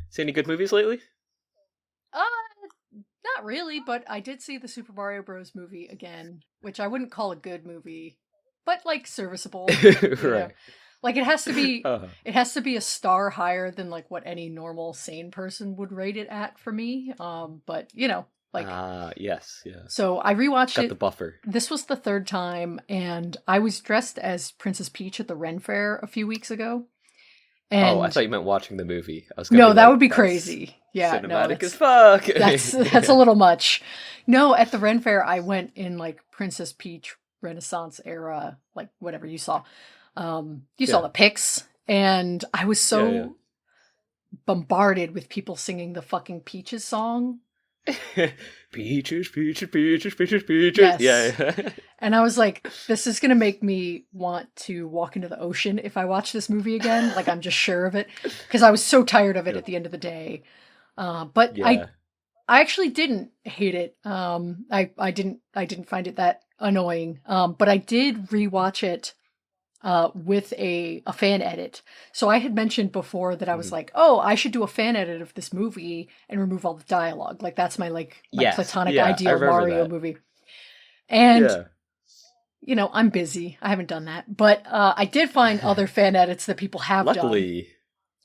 See any good movies lately? Uh, Not really, but I did see the Super Mario Bros. Movie again, which I wouldn't call a good movie, but like serviceable, you know. Right. Like Uh, it has to be a star higher than like what any normal sane person would rate it at for me. But you know, like yes, yeah. so I rewatched Got the it. buffer. This was the third time, and I was dressed as Princess Peach at the Ren Fair a few weeks ago. Oh, I And thought you meant watching the movie. I was gonna no, be that would like, be that's crazy. Yeah, no, cinematic as fuck. that's a little much. No, at the Ren Fair, I went in like Princess Peach Renaissance era, like whatever you saw. You saw Yeah, the pics, and I was yeah, so bombarded with people singing the fucking Peaches song. yeah. Peaches, peaches, peaches, peaches, peaches. Yes. Yeah, And I was like, this is going to make me want to walk into the ocean if I watch this movie again. Like, I'm just sure of it. Because I was so tired of it yeah. at the end of the day. But Yeah. I actually didn't hate it. I didn't find it that annoying. But I did rewatch it with a fan edit. So I had mentioned before that I was Mhm. like, oh, I should do a fan edit of this movie and remove all the dialogue. Like that's my Yes, platonic yeah, I ideal remember Mario that. movie. And Yeah. you know, I'm busy. I haven't done that. But I did find other fan edits that people have done. Luckily,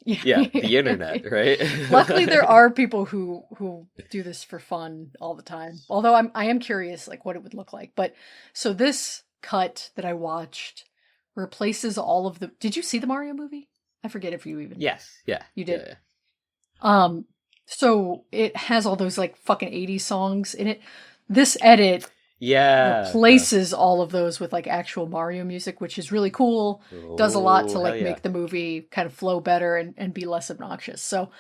yeah, the internet, right? Luckily there are people who do this for fun all the time. Although I am curious like what it would look like. But so this cut that I watched replaces all of the Did you see the Mario movie? I forget if you even Yes, yeah, you yeah, did. yeah. Um so it has all those like fucking 80s songs in it. This edit Yeah. replaces all of those with like actual Mario music, which is really cool. Does a lot Oh, to hell like yeah. make the movie kind of flow better and be less obnoxious. So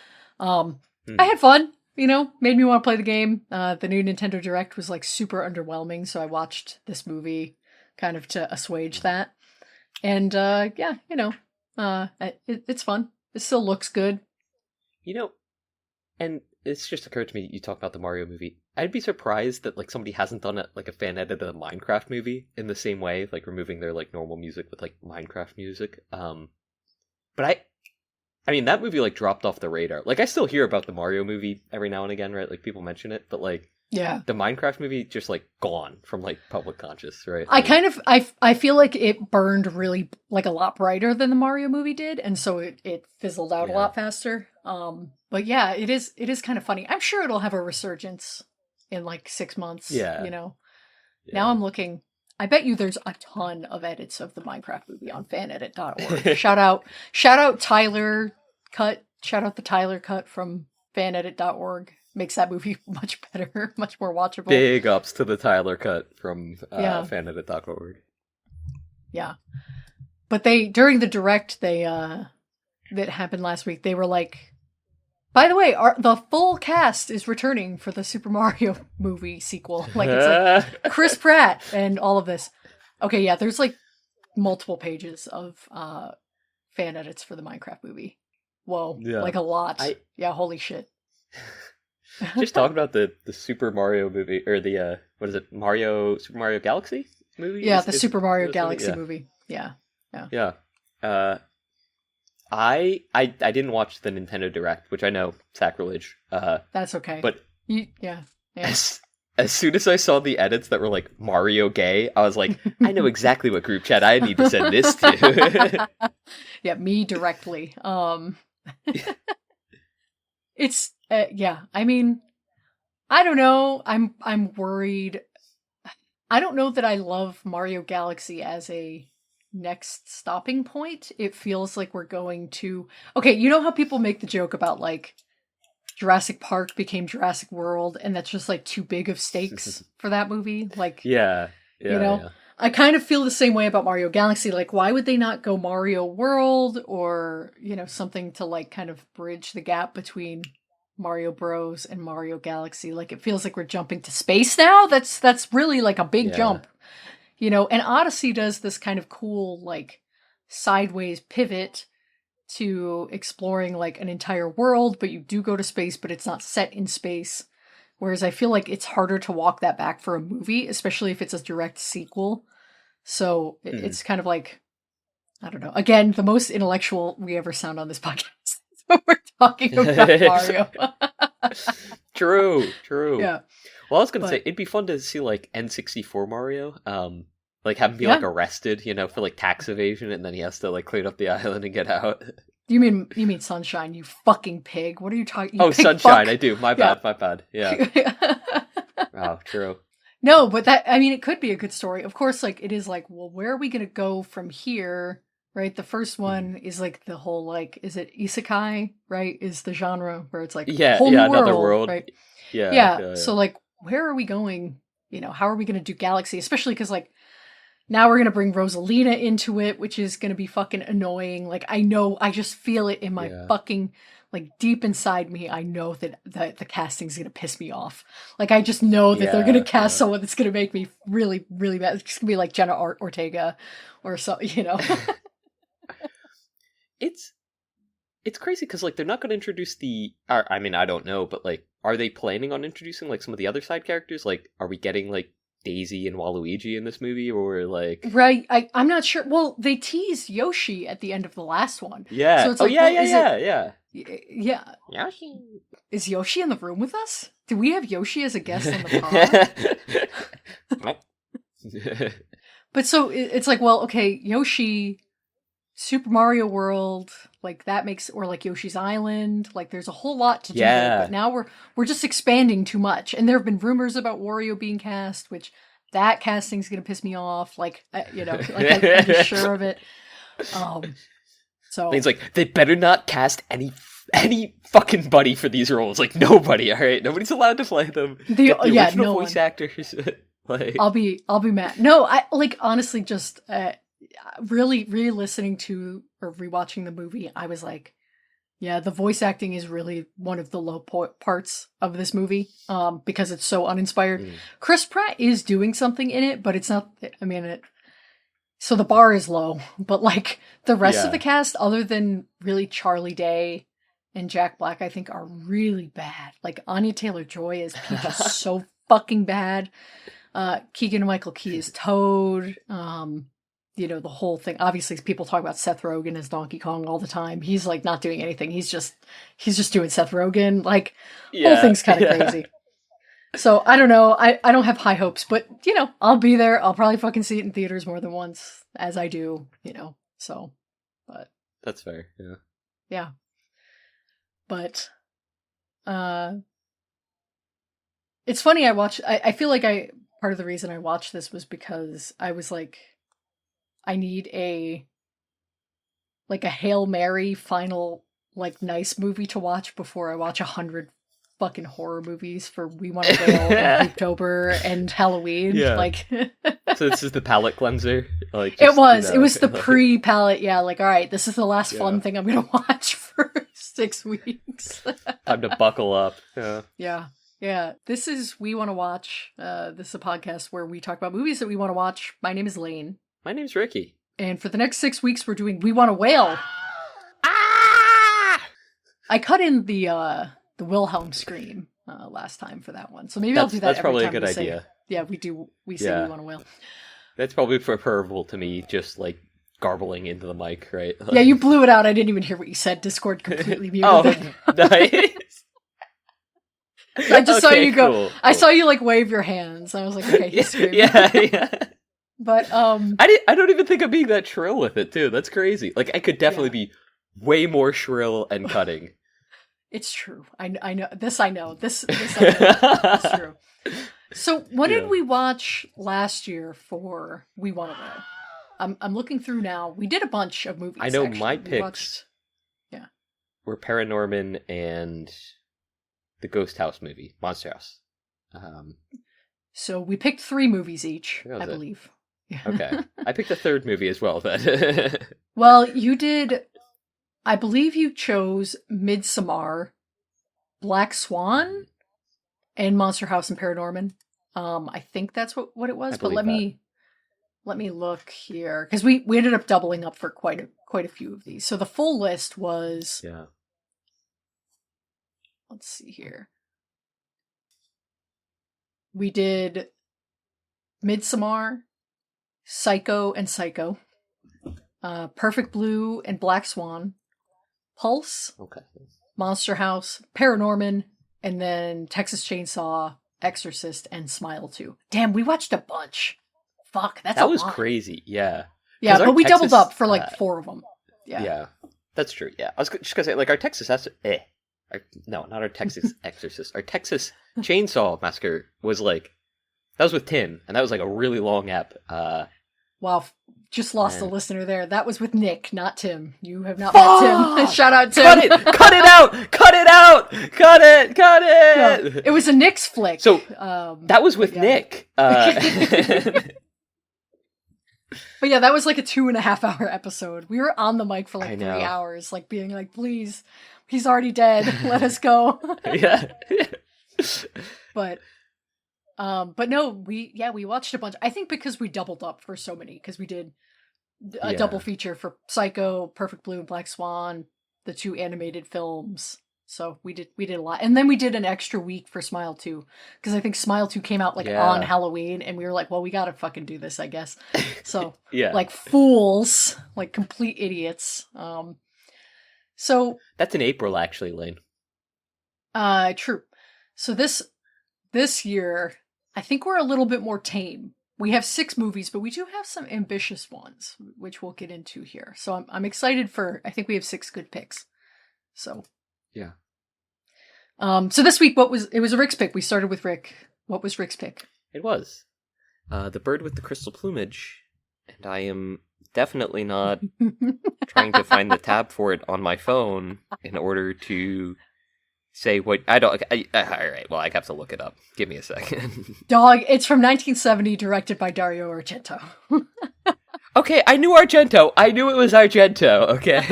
I Mhm. had fun, you know, made me want to play the game. The new Nintendo Direct was like super underwhelming, so I watched this movie kind of to assuage that. And yeah, you know, it's fun. It still looks good. You know, and it's just occurred to me, you talk about the Mario movie. I'd be surprised that like somebody hasn't done it like a fan edit of the Minecraft movie in the same way, like removing their like normal music with like Minecraft music. But I mean that movie like dropped off the radar. Like I still hear about the Mario movie every now and again, right? Like people mention it, but like Yeah. the Minecraft movie just like gone from like public conscious, right? I Like kind of I feel like it burned really like a lot brighter than the Mario movie did, and so it fizzled out a yeah. lot faster. But yeah, it is kind of funny. I'm sure it'll have a resurgence in like 6 months, you Yeah. know. Now Yeah. I'm looking. I bet you there's a ton of edits of the Minecraft movie on fanedit.org. Shout out Tyler Cut. Shout out the Tyler Cut from fanedit.org. Makes that movie much better, much more watchable. Big ups to the Tyler cut from Yeah, fanedit.org. yeah. But they during the direct that happened last week, they were like, by the way, the full cast is returning for the Super Mario movie sequel. Like it's like Chris Pratt and all of this. Okay, yeah, there's like multiple pages of fan edits for the Minecraft movie. Whoa, Yeah. like a lot. I Yeah, holy shit. just talking about the Super Mario movie or the what is it? Super Mario Galaxy movie? Yeah, the Is Super Mario this movie? Galaxy Yeah. movie. Yeah, yeah. Yeah. Uh I didn't watch the Nintendo Direct, which I know sacrilege. That's okay. But Yeah, yeah. as soon as I saw the edits that were like Mario gay, I was like, I know exactly what group chat I need to send this to. Yeah, me directly. It's yeah. I mean, I don't know. I'm worried. I don't know that I love Mario Galaxy as a next stopping point. It feels like we're going to Okay, you know how people make the joke about like Jurassic Park became Jurassic World and that's just like too big of stakes for that movie? Like, Yeah. you Yeah, know, yeah. I kind of feel the same way about Mario Galaxy. Like, why would they not go Mario World or, you know, something to like kind of bridge the gap between Mario Bros and Mario Galaxy? Like, it feels like we're jumping to space now. That's really like a big Yeah. jump, you know. And Odyssey does this kind of cool like sideways pivot to exploring like an entire world, but you do go to space, but it's not set in space. Whereas I feel like it's harder to walk that back for a movie, especially if it's a direct sequel. So Mhm. it's kind of like, I don't know. Again, the most intellectual we ever sound on this podcast. So we're talking about Mario. True. Yeah. Well, I was gonna But- say it'd be fun to see like N64 Mario, like have him be Yeah. like arrested, for like tax evasion, and then he has to like clean up the island and get out. You mean Sunshine, you fucking pig. What are you talking Oh, pig Sunshine, fuck? I do. My Yeah. bad. Yeah. Oh, true. No, but it could be a good story. Of course, like, it is like, well, where are we going to go from here? Right? The first one is like the whole, like, is it isekai, right? Is the genre where it's like, whole new another world. right? Yeah, Yeah. So, like, where are we going? How are we going to do Galaxy? Especially because, like, now we're going to bring Rosalina into it, which is going to be fucking annoying. Like, I just feel it in my fucking, like, deep inside me. I know that the casting's going to piss me off. Like, I just know that they're going to cast someone that's going to make me really, really mad. It's going to be like Jenna Ortega or so, It's crazy because like they're not going to introduce I mean, I don't know, but like, are they planning on introducing like some of the other side characters? Like, are we getting like Daisy and Waluigi in this movie, or like? Right, I'm not sure. Well, they teased Yoshi at the end of the last one. Yeah. So it's Oh like, yeah. Yeah. Yoshi. Is Yoshi in the room with us? Do we have Yoshi as a guest on the pod? But so it's like, well, okay, Yoshi, Super Mario World, like that makes, or like Yoshi's Island, like there's a whole lot to do there. But now we're just expanding too much, and there have been rumors about Wario being cast, which that casting's gonna piss me off. Like, like I'm just sure of it. So it's like they better not cast any fucking buddy for these roles. Like nobody. All right, nobody's allowed to play them. Get the original voice actors. Like, I'll be mad. No, I like honestly just really listening to or rewatching the movie. I was like, yeah, the voice acting is really one of the low parts of this movie, because it's so uninspired. Chris Pratt is doing something in it, but it's not. I mean, so the bar is low, but like the rest of the cast, other than really Charlie Day and Jack Black, I think are really bad. Like Anya Taylor-Joy is Peach is so fucking bad. Keegan-Michael Key is Toad. The whole thing. Obviously, people talk about Seth Rogen as Donkey Kong all the time. He's like not doing anything. He's just doing Seth Rogen. Like, whole thing's kind of crazy. So I don't know. I don't have high hopes, but I'll be there. I'll probably fucking see it in theaters more than once, as I do. So, but that's fair. Yeah. Yeah. But, it's funny. I feel like part of the reason I watched this was because I was like, I need a Hail Mary final, like, nice movie to watch before I watch 100 fucking horror movies for We Want to Wail and October and Halloween. Yeah. Like, so this is the palate cleanser. Like, it was the pre-palate. Yeah. Like, all right, this is the last fun thing I'm going to watch for 6 weeks. Time to buckle up. Yeah. Yeah. This is We Want to Watch. This is a podcast where we talk about movies that we want to watch. My name is Lane. My name's Ricky. And for the next 6 weeks, we're doing We Want to Wail. I cut in the Wilhelm scream last time for that one, so maybe I'll do that. That's every probably time a good idea. We say We Want to Wail. That's probably preferable to me, just like garbling into the mic, right? Yeah, you blew it out. I didn't even hear what you said. Discord completely muted. Oh, it. Nice. I just saw you go. Cool. I saw you like wave your hands. I was like, okay, he's screaming. Yeah. But I don't even think I'm being that shrill with it too. That's crazy. Like I could definitely be way more shrill and cutting. It's true. I know this. I know this. I know. It's true. So, what did we watch last year for We Want to Wail? I'm looking through now. We did a bunch of movies. I know actually. my picks. Were Paranorman and the Ghost House movie, Monster House. So we picked 3 movies each, I believe. Okay. I picked a third movie as well, then. Well, you did. I believe you chose Midsommar, Black Swan, and Monster House and Paranorman. I think that's what it was. But let me look here, because we ended up doubling up for quite a few of these. So the full list was. Yeah. Let's see here. We did Midsommar, Psycho and Psycho, Perfect Blue and Black Swan, Pulse, Okay. Monster House, Paranorman, and then Texas Chainsaw, Exorcist, and Smile 2. Damn, we watched a bunch. Fuck, that's a That was lot. crazy. Yeah. Yeah, 'Cause but our we doubled Texas, up for like 4 of them. Yeah. Yeah, that's true. Yeah, I was just gonna say, like, our Texas, no, not our Texas Exorcist. Our Texas Chainsaw Massacre was like, that was with Tim, and that was like a really long ep. Wow, just lost a And- listener there. That was with Nick, not Tim. You have not met Tim. Shout out Tim. Cut it! Cut it out! Cut it out! Cut it! Cut it! No, it was a Nick's flick. So that was with yeah. Nick. But yeah, that was like a 2.5 hour episode. We were on the mic for like 3 know. hours, like being like, please, he's already dead. Let us go. Yeah. But no, we watched a bunch. I think because we doubled up for so many, because we did a double feature for Psycho, Perfect Blue, and Black Swan, the 2 animated films. So we did a lot. And then we did an extra week for Smile 2, because I think Smile 2 came out like on Halloween, and we were like, well, we gotta fucking do this, I guess. So Yeah. like fools, like complete idiots. So That's in April, actually, Lane. true. So this year, I think we're a little bit more tame. We have 6 movies, but we do have some ambitious ones, which we'll get into here. So I'm excited I think we have 6 good picks. So Yeah. So this week, it was a Rick's pick. We started with Rick. What was Rick's pick? It was The Bird with the Crystal Plumage, and I am definitely not trying to find the tab for it on my phone in order to say what I don't. All right, well, I have to look it up. Give me a second. Dog, it's from 1970, directed by Dario Argento. Okay, I knew Argento. I knew it was Argento. Okay.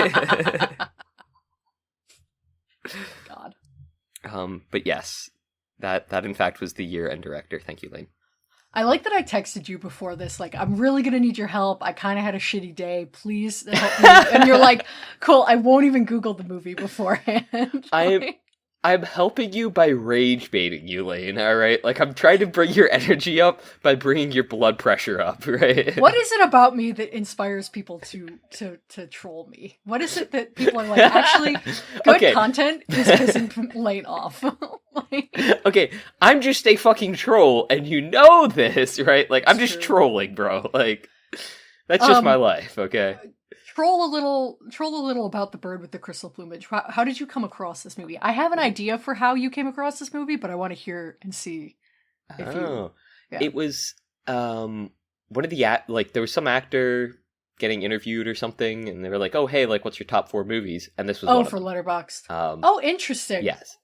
God. But yes, that in fact was the year-end director. Thank you, Lane. I like that I texted you before this, like, I'm really gonna need your help. I kind of had a shitty day. Please help me. And you're like, cool, I won't even Google the movie beforehand. I'm helping you by rage baiting you, Lane, alright? Like, I'm trying to bring your energy up by bringing your blood pressure up, right? What is it about me that inspires people to troll me? What is it that people are like, actually, good content is pissing Lane off? Okay, I'm just a fucking troll, and you know this, right? Like, I'm just trolling, bro. Like, that's just my life, okay? Troll a little about The Bird with the Crystal Plumage. How did you come across this movie? I have an idea for how you came across this movie, but I want to hear and see if you... Yeah. It was, one of the, there was some actor getting interviewed or something, and they were like, oh, hey, like, what's your top 4 movies? And this was one for of them. Letterboxd. Interesting. Yes.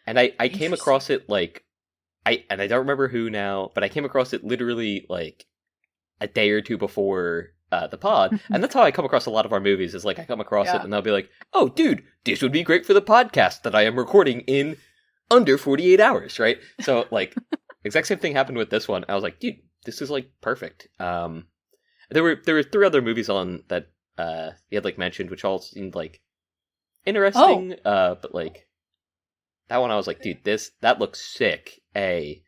And I came across it, like, I don't remember who now, but I came across it literally, like, a day or two before the pod, and that's how I come across a lot of our movies, is like I come across it and I'll be like, oh dude, this would be great for the podcast that I am recording in under 48 hours, right? So like exact same thing happened with this one. I was like, dude, this is like perfect. There were 3 other movies on that you had like mentioned, which all seemed like interesting, but like that one I was like, dude, that looks sick. I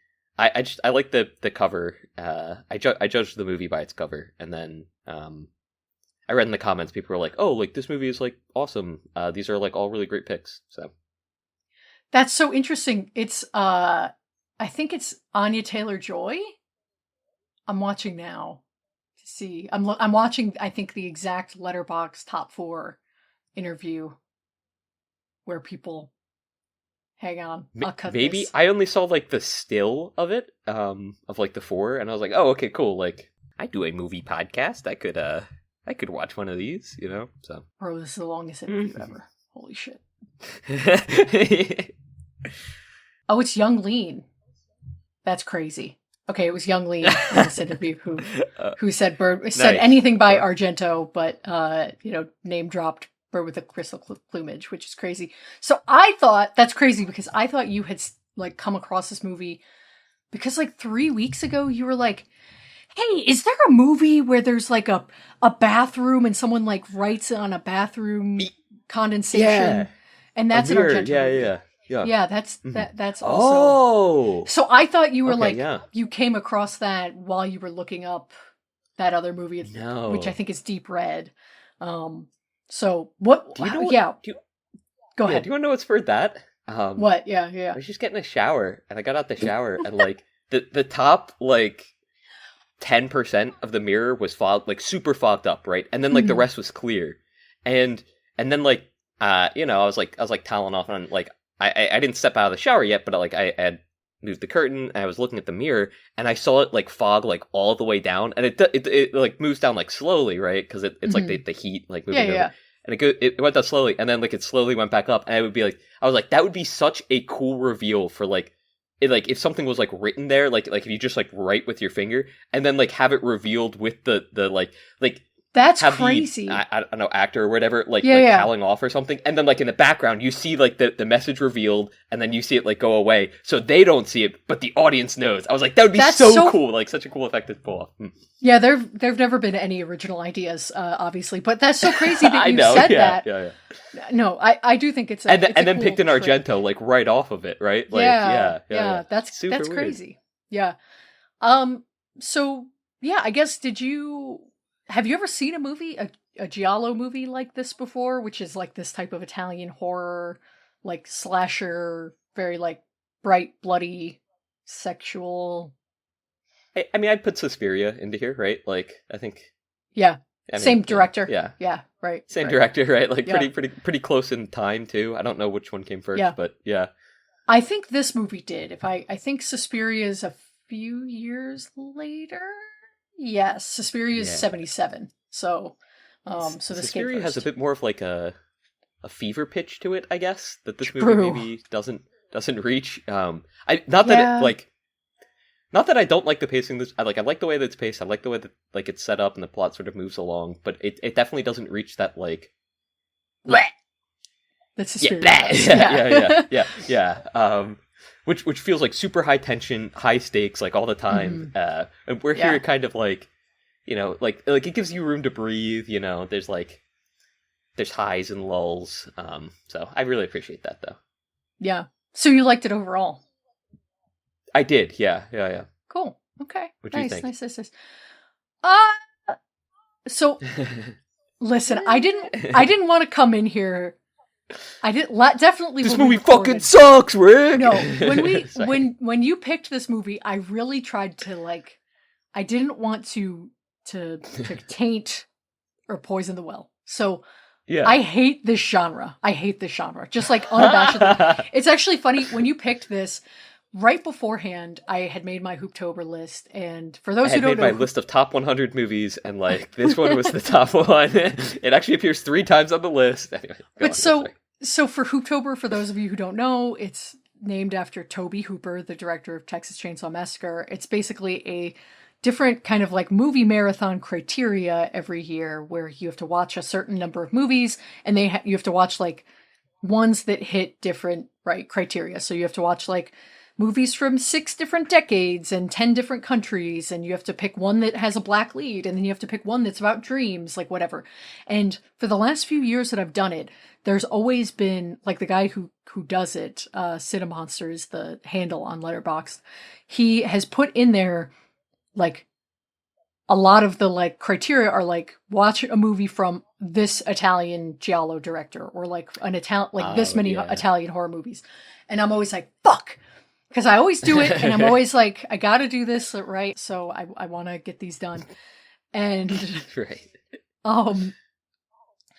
like the cover. I judged the movie by its cover, and then I read in the comments people were like, "Oh, like this movie is like awesome. These are like all really great picks." So that's so interesting. It's I think it's Anya Taylor-Joy. I'm watching now to see. I'm watching. I think the exact Letterboxd top 4 interview where people. Hang on, I'll cut maybe this. I only saw like the still of it, of like the 4, and I was like, oh, okay, cool. Like, I do a movie podcast. I could watch one of these, you know. So, bro, this is the longest interview ever. Holy shit. Oh, it's Young Lean. That's crazy. Okay, it was Young Lean in this interview who said said anything by Argento, but name dropped Bird with a Crystal Plumage, which is crazy. So I thought that's crazy because I thought you had like come across this movie because like 3 weeks ago you were like, hey, is there a movie where there's like a bathroom and someone like writes on a bathroom condensation, and that's an Argento movie. Yeah, that's also. Oh, so I thought you were you came across that while you were looking up that other movie, which I think is Deep Red. So what? Do you know what? Yeah, Do you, go yeah, ahead. do you want to know what's for that? What? Yeah, I yeah. was just getting a shower, and I got out the shower, and like the top like 10% of the mirror was fogged, like super fogged up, right? And then like the Mhm. rest was clear, and then like I was like toweling off on like I didn't step out of the shower yet, but like I had moved the curtain, and I was looking at the mirror, and I saw it like fog like all the way down, and it like moves down like slowly, right? Because it's like Mhm. the heat like Yeah, moving over. yeah. And it went down slowly, and then like it slowly went back up, and I would be like, I was like, that would be such a cool reveal for like, it, like if something was like written there, like if you just like write with your finger, and then like have it revealed with the like That's have the crazy. I don't know, actor or whatever Yeah, like yeah. toweling off or something, and then like in the background you see like the message revealed, and then you see it like go away, so they don't see it, but the audience knows. I was like, that would be That's so so cool, like such a cool effect to pull off. Yeah, there've never been any original ideas, obviously, but that's so crazy that I you know, said yeah, that. yeah, yeah. No, I do think it's a And it's a then cool picked an trick. Argento like right off of it, right? Like Yeah, yeah. yeah, Super that's weird. crazy. Yeah. So yeah, I guess have you ever seen a movie, a giallo movie like this before, which is like this type of Italian horror, like slasher, very like bright, bloody, sexual. I mean, I'd put Suspiria into here, right? Like, I think, Yeah, I same mean, director. yeah, Yeah, right, same right. director, right? Like, Yeah, pretty close in time too. I don't know which one came first, yeah. but yeah, I think this movie did. If I think Suspiria is a few years later. Yes, Suspiria is yeah. 77. So this came Suspiria has a first. bit more of like a fever pitch to it, I guess, that this movie True. maybe doesn't reach. I not that it Yeah. like. Not that I don't like the pacing. I like the way that it's paced. I like the way that like it's set up and the plot sort of moves along. But it definitely doesn't reach that like Blech. That's yeah, Suspiria. blah. Does. Yeah. Which feels like super high tension, high stakes, like all the time. Mhm. And we're Yeah. here kind of like, like it gives you room to breathe. There's highs and lulls. So I really appreciate that though. Yeah. So you liked it overall. I did. Yeah. Cool. Okay. What do you Nice, think? nice. So listen, I didn't want to come in here. I didn't definitely This when we movie recorded- fucking sucks, Rick. No, when we Sorry. when you picked this movie, I really tried to like I didn't want to taint or poison the well. So Yeah. I hate this genre. Just like unabashedly. It's actually funny when you picked this right beforehand. I had made my Hooptober list, and for I those who had don't made know, my list of top 100 movies, and like this one was the top one. It actually appears 3 times on the list. Anyway, but so for Hooptober, for those of you who don't know, it's named after Tobe Hooper, the director of Texas Chainsaw Massacre. It's basically a different kind of like movie marathon criteria every year where you have to watch a certain number of movies, and you have to watch like ones that hit different criteria. So you have to watch like movies from 6 different decades and 10 different countries, and you have to pick one that has a black lead, and then you have to pick one that's about dreams, like whatever. And for the last few years that I've done it, there's always been like the guy who does it, Cinemonster is the handle on Letterboxd. He has put in there like a lot of the like criteria are like watch a movie from this Italian giallo director, or like this many Italian horror movies. And I'm always like, fuck, because I always do it, and I'm always like, I gotta do this right, so I want to get these done. And right.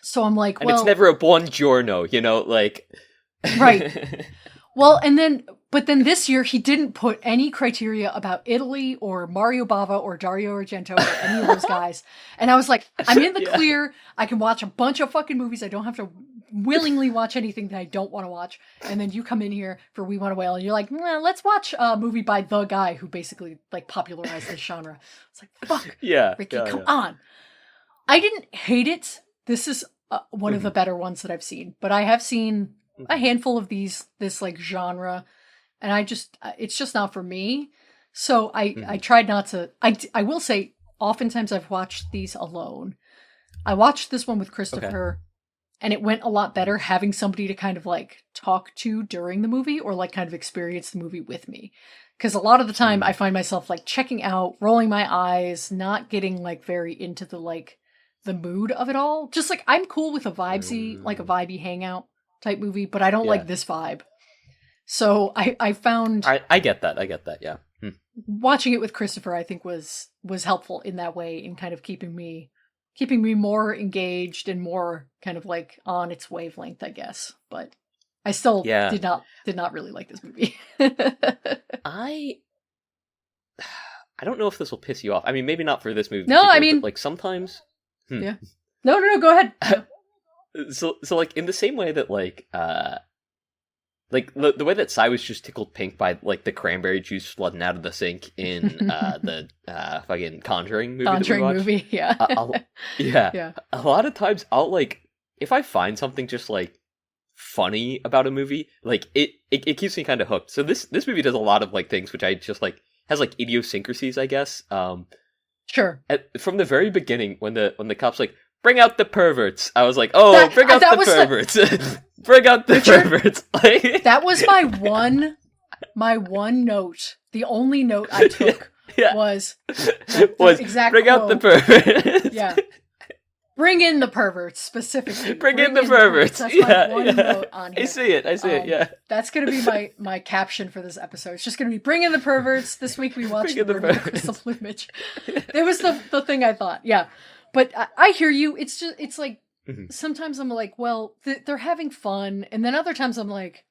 So I'm like, and it's never a buongiorno, like right. Well, but then this year he didn't put any criteria about Italy or Mario Bava or Dario Argento or any of those guys. And I was like, I'm in the clear. I can watch a bunch of fucking movies. I don't have to willingly watch anything that I don't want to watch. And then you come in here for We Want to Wail, and you're like, let's watch a movie by the guy who basically like popularized this genre. It's like, fuck, Ricky, come on. I didn't hate it. This is one of the better ones that I've seen, but I have seen a handful of this like genre, and it's just not for me. So I tried not to. I will say, oftentimes I've watched these alone. I watched this one with Christopher, and it went a lot better having somebody to kind of like talk to during the movie, or like kind of experience the movie with me. Because a lot of the time I find myself like checking out, rolling my eyes, not getting like very into the like the mood of it all. Just like I'm cool with a vibey hangout type movie, but I don't like this vibe. So I found I get that, yeah. Watching it with Christopher, I think was helpful in that way, in kind of keeping me more engaged and more kind of like on its wavelength, I guess. But I still did not really like this movie. I don't know if this will piss you off. I mean, maybe not for this movie. No, I mean, like sometimes. Yeah. No, go ahead. So like in the same way that like the way that Sai was just tickled pink by like the cranberry juice flooding out of the sink in the fucking Conjuring movie. Yeah. Yeah. A lot of times I'll like, if I find something just like funny about a movie, like it keeps me kind of hooked. So this movie does a lot of like things which I just like, has like idiosyncrasies, I guess. Sure. From the very beginning, when the cops like, bring out the perverts, I was like, oh, bring out the perverts. Bring out the perverts. Like, that was my one note. The only note I took was the exact bring out the perverts. Yeah. Bring in the perverts, specifically. Bring in the perverts. That's my one note on here. I see it, yeah. That's going to be my caption for this episode. It's just going to be, bring in the perverts. This week we watched the Crystal Plumage. It was the thing I thought, yeah. But I hear you. It's just, it's like, sometimes I'm like, well, they're having fun. And then other times I'm like,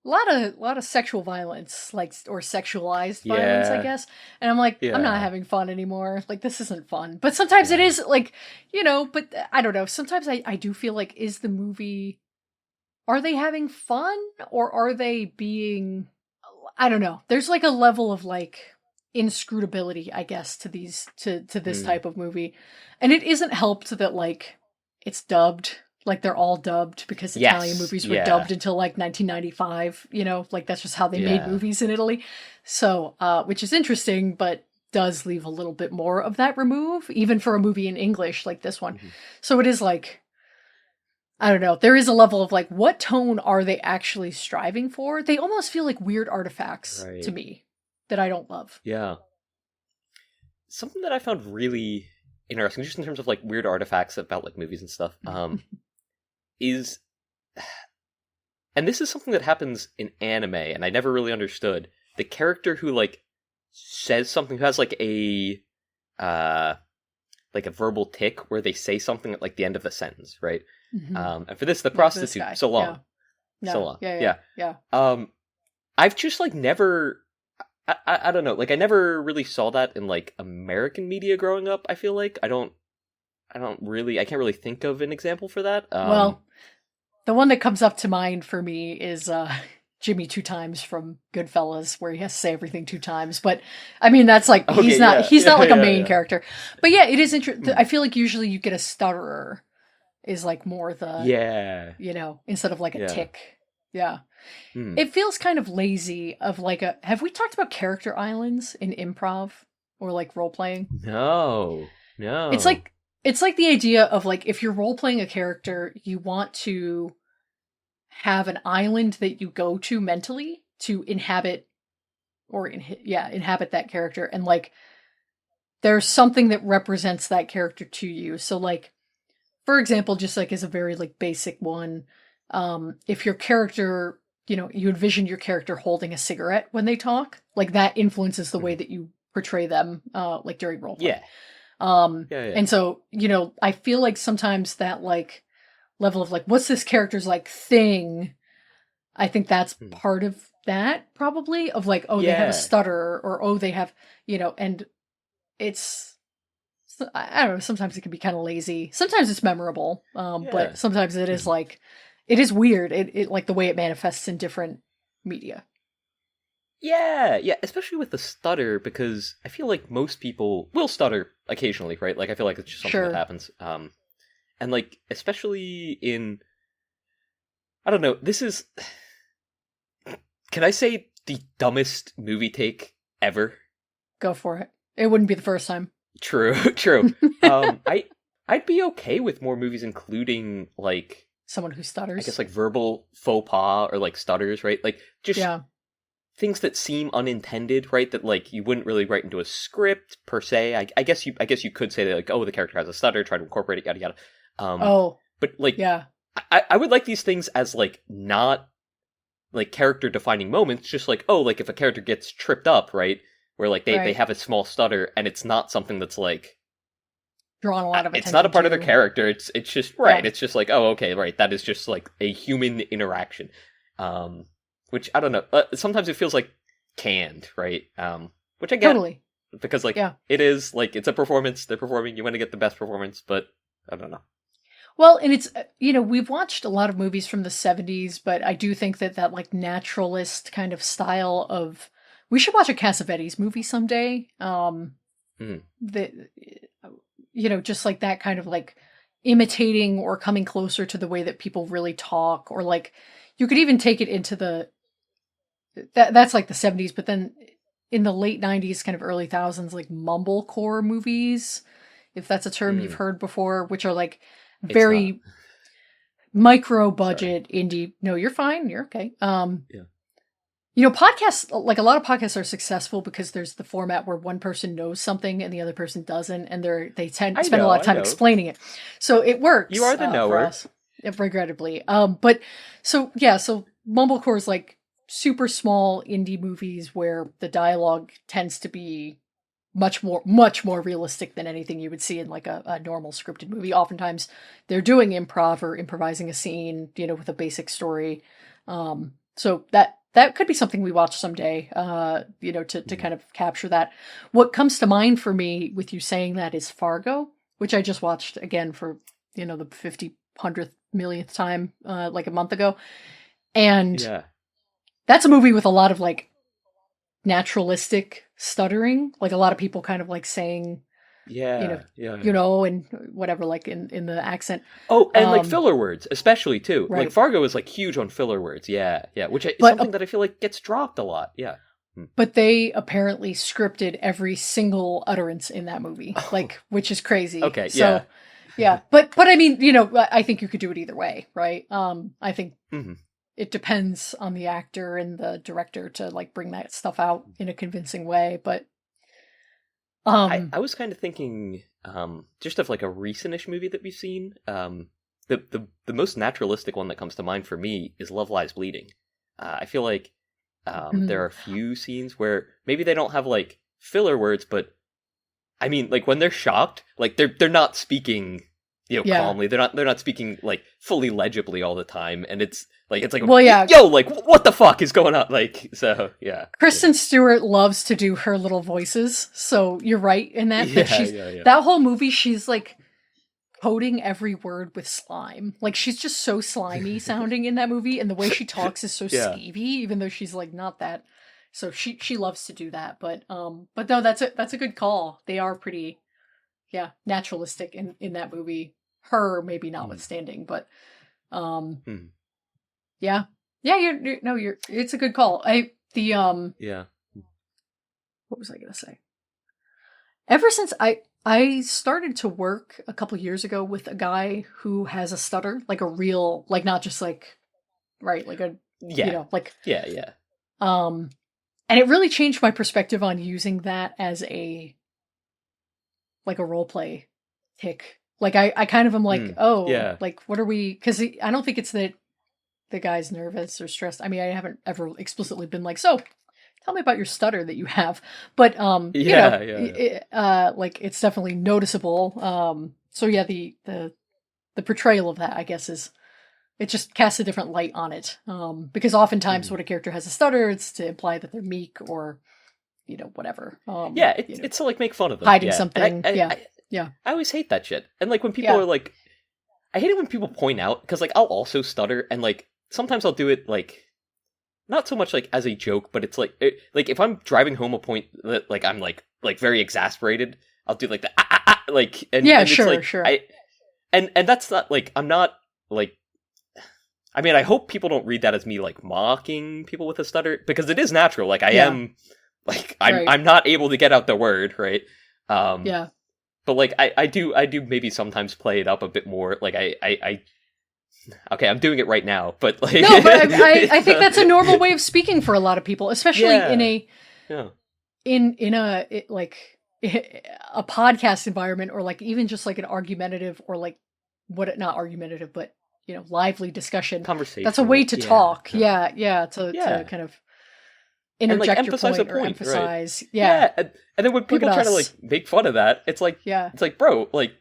a lot of sexual violence, like, or sexualized violence, I guess. And I'm like, I'm not having fun anymore. Like, this isn't fun. But sometimes it is, like, but I don't know. Sometimes I do feel like, is the movie, are they having fun? Or are they being, I don't know. There's like a level of like inscrutability, I guess, to this type of movie. And it isn't helped that like it's dubbed. Like, they're all dubbed because Italian movies were dubbed until, like, 1995, like, that's just how they made movies in Italy. So, which is interesting, but does leave a little bit more of that remove, even for a movie in English like this one. So it is like, I don't know, there is a level of, like, what tone are they actually striving for? They almost feel like weird artifacts to me that I don't love. Yeah. Something that I found really interesting, just in terms of, like, weird artifacts about, like, movies and stuff, is, and this is something that happens in anime, and I never really understood, the character who, like, says something, who has, like, a verbal tick, where they say something at, like, the end of a sentence, right? And for this, the prostitute, so long. No. So long. Yeah. I've just, like, never, I don't know, like, I never really saw that in, like, American media growing up, I feel like. I can't really think of an example for that. Well, the one that comes up to mind for me is Jimmy 2 times from Goodfellas, where he has to say everything 2 times. But I mean, that's like, he's not like a main character. But yeah, it is interesting. I feel like usually you get a stutterer is like more the, instead of like a tick. Yeah. It feels kind of lazy of like have we talked about character islands in improv or like role playing? No. It's like the idea of like, if you're role playing a character, you want to have an island that you go to mentally to inhabit that character. And like, there's something that represents that character to you. So like, for example, just like as a very like basic one, if your character, you envision your character holding a cigarette when they talk, like that influences the way that you portray them, like during role play. And so, I feel like sometimes that like level of like, what's this character's like thing? I think that's part of that probably, of like, they have a stutter, or, they have, and it's, I don't know, sometimes it can be kind of lazy. Sometimes it's memorable. But sometimes it is like, it is weird. It like the way it manifests in different media. Yeah, especially with the stutter, because I feel like most people will stutter occasionally, right? Like, I feel like it's just something that happens. And like, especially in, I don't know, this is, can I say the dumbest movie take ever? Go for it. It wouldn't be the first time. True. I'd be okay with more movies including, like, someone who stutters. I guess, like, verbal faux pas or, like, stutters, right? Like, just things that seem unintended, right? That like you wouldn't really write into a script per se. I guess you could say that like, oh, the character has a stutter, try to incorporate it, yada yada. But like, yeah, I would like these things as like not like character defining moments, just like, oh, like if a character gets tripped up, right, where like they have a small stutter and it's not something that's like drawn a lot of attention. It's not a part of their to. character. It's just right. Yeah. It's just like, oh, okay, right. That is just like a human interaction. Which I don't know. Sometimes it feels like canned, right? Which I get Totally. because like it is like it's a performance. They're performing. You want to get the best performance, but I don't know. Well, and it's, we've watched a lot of movies from the 70s, but I do think that like naturalist kind of style of, we should watch a Cassavetes movie someday. Just like that kind of like imitating or coming closer to the way that people really talk, or like you could even take it into that's like the 70s, but then in the late 90s, kind of early thousands, like mumblecore movies, if that's a term you've heard before, which are like very micro budget indie. No, you're fine. You're okay. Podcasts, like a lot of podcasts are successful because there's the format where one person knows something and the other person doesn't, and they spend a lot of time explaining it. So it works. You are the knower. For us, regrettably. But so mumblecore is like super small indie movies where the dialogue tends to be much more realistic than anything you would see in like a normal scripted movie. Oftentimes they're doing improv or improvising a scene, with a basic story. So that could be something we watch someday, to kind of capture that. What comes to mind for me with you saying that is Fargo, which I just watched again for, the 100th millionth time, like a month ago. And that's a movie with a lot of like naturalistic stuttering, like a lot of people kind of like saying, and whatever, like in the accent. Oh, and like filler words, especially too. Right. Like Fargo is like huge on filler words. Yeah, which is something that I feel like gets dropped a lot. Yeah. But they apparently scripted every single utterance in that movie, like, which is crazy. Okay, so, yeah. But I mean, I think you could do it either way, right? I think it depends on the actor and the director to like bring that stuff out in a convincing way. But I was kind of thinking just of like a recentish movie that we've seen. The most naturalistic one that comes to mind for me is Love Lies Bleeding. I feel like there are a few scenes where maybe they don't have like filler words, but I mean, like when they're shocked, like they're not speaking, calmly. They're not speaking like fully legibly all the time, and it's like yo, like what the fuck is going on? Like, so yeah. Kristen Stewart loves to do her little voices, so you're right in that. That whole movie, she's like coating every word with slime. Like she's just so slimy sounding in that movie, and the way she talks is so skeevy, even though she's like not that. So she loves to do that, but no, that's a good call. They are pretty, naturalistic in that movie. Her maybe notwithstanding, but yeah, it's a good call. What was I gonna say? Ever since I started to work a couple years ago with a guy who has a stutter, like a real, like not just like, right, like a and it really changed my perspective on using that as a role play tick. Like I kind of am like, like what are we? Because I don't think it's that the guy's nervous or stressed. I mean, I haven't ever explicitly been like, so tell me about your stutter that you have. But like it's definitely noticeable. So yeah, the portrayal of that, I guess, is it just casts a different light on it. Because oftentimes when a character has a stutter, it's to imply that they're meek or whatever. It's to like make fun of them, hiding something. I always hate that shit. And like when people are like, I hate it when people point out, because like I'll also stutter, and like sometimes I'll do it like not so much like as a joke, but it's like if I'm driving home a point that like I'm like very exasperated, I'll do like the like and sure. And that's not like I'm not like. I mean, I hope people don't read that as me like mocking people with a stutter, because it is natural. Like I am, like I'm not able to get out the word, right? But like I do maybe sometimes play it up a bit more. Like I Okay, I'm doing it right now, but like no, but I think that's a normal way of speaking for a lot of people, especially in a in a like a podcast environment, or like even just like an argumentative, or like not argumentative, but lively discussion. Conversation. That's a way to talk. To kind of interject and, like, your point a or emphasize. Right. Yeah. And then when people try to like make fun of that, it's like, bro, like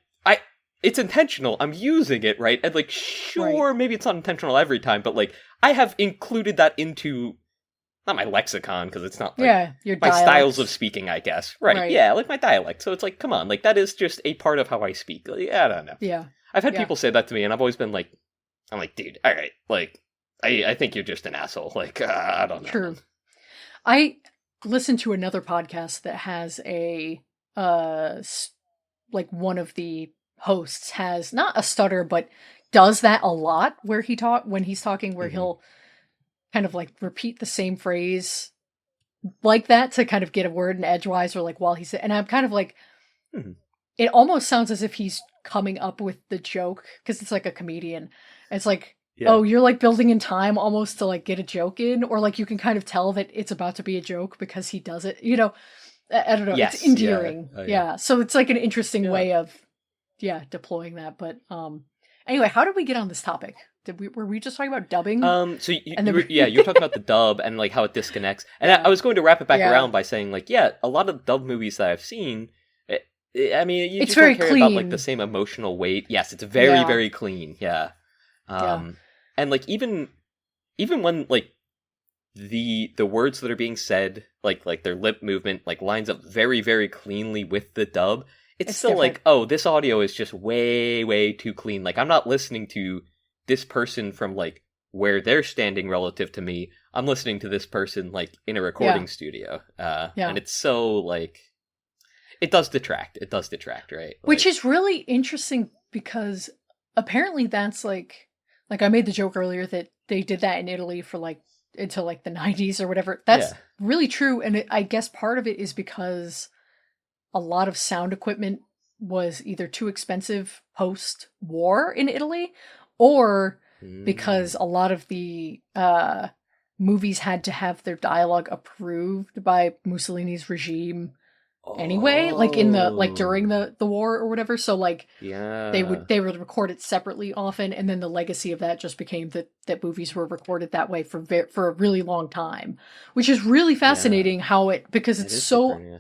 it's intentional. I'm using it, right? And like, sure, maybe it's not intentional every time, but like I have included that into not my lexicon, because it's not like your my styles of speaking, I guess. Right. Yeah, like my dialect. So it's like, come on, like that is just a part of how I speak. Like, I don't know. Yeah. I've had people say that to me, and I've always been like, I'm like, dude, all right, like I think you're just an asshole. Like, I don't know. True. I listened to another podcast that has a like one of the hosts has not a stutter, but does that a lot, where when he's talking, where he'll kind of like repeat the same phrase like that to kind of get a word in edgewise, or like while he's, and I'm kind of like, it almost sounds as if he's coming up with the joke, because it's like a comedian. It's like, oh, you're like building in time almost to like get a joke in, or like you can kind of tell that it's about to be a joke because he does it, I don't know. Yes, it's endearing. Yeah. So it's like an interesting way of deploying that. But anyway, how did we get on this topic? Were we just talking about dubbing? So you're talking about the dub and like how it disconnects. And I was going to wrap it back around by saying like, a lot of dub movies that I've seen, I mean, you it's just very don't care clean. about like the same emotional weight. Yes, it's very, very clean. Yeah. And like even when like the words that are being said, like their lip movement like lines up very, very cleanly with the dub, it's still different. Like, oh, this audio is just way, way too clean. Like, I'm not listening to this person from like where they're standing relative to me. I'm listening to this person like in a recording studio. And it's so like, it does detract, right? Like, which is really interesting, because apparently that's like I made the joke earlier that they did that in Italy for like until like the 90s or whatever. That's really true. And I guess part of it is because a lot of sound equipment was either too expensive post-war in Italy, or because a lot of the movies had to have their dialogue approved by Mussolini's regime anyway, like in the during the war or whatever. So like they would record it separately often, and then the legacy of that just became that movies were recorded that way for a really long time, which is really fascinating how because it's so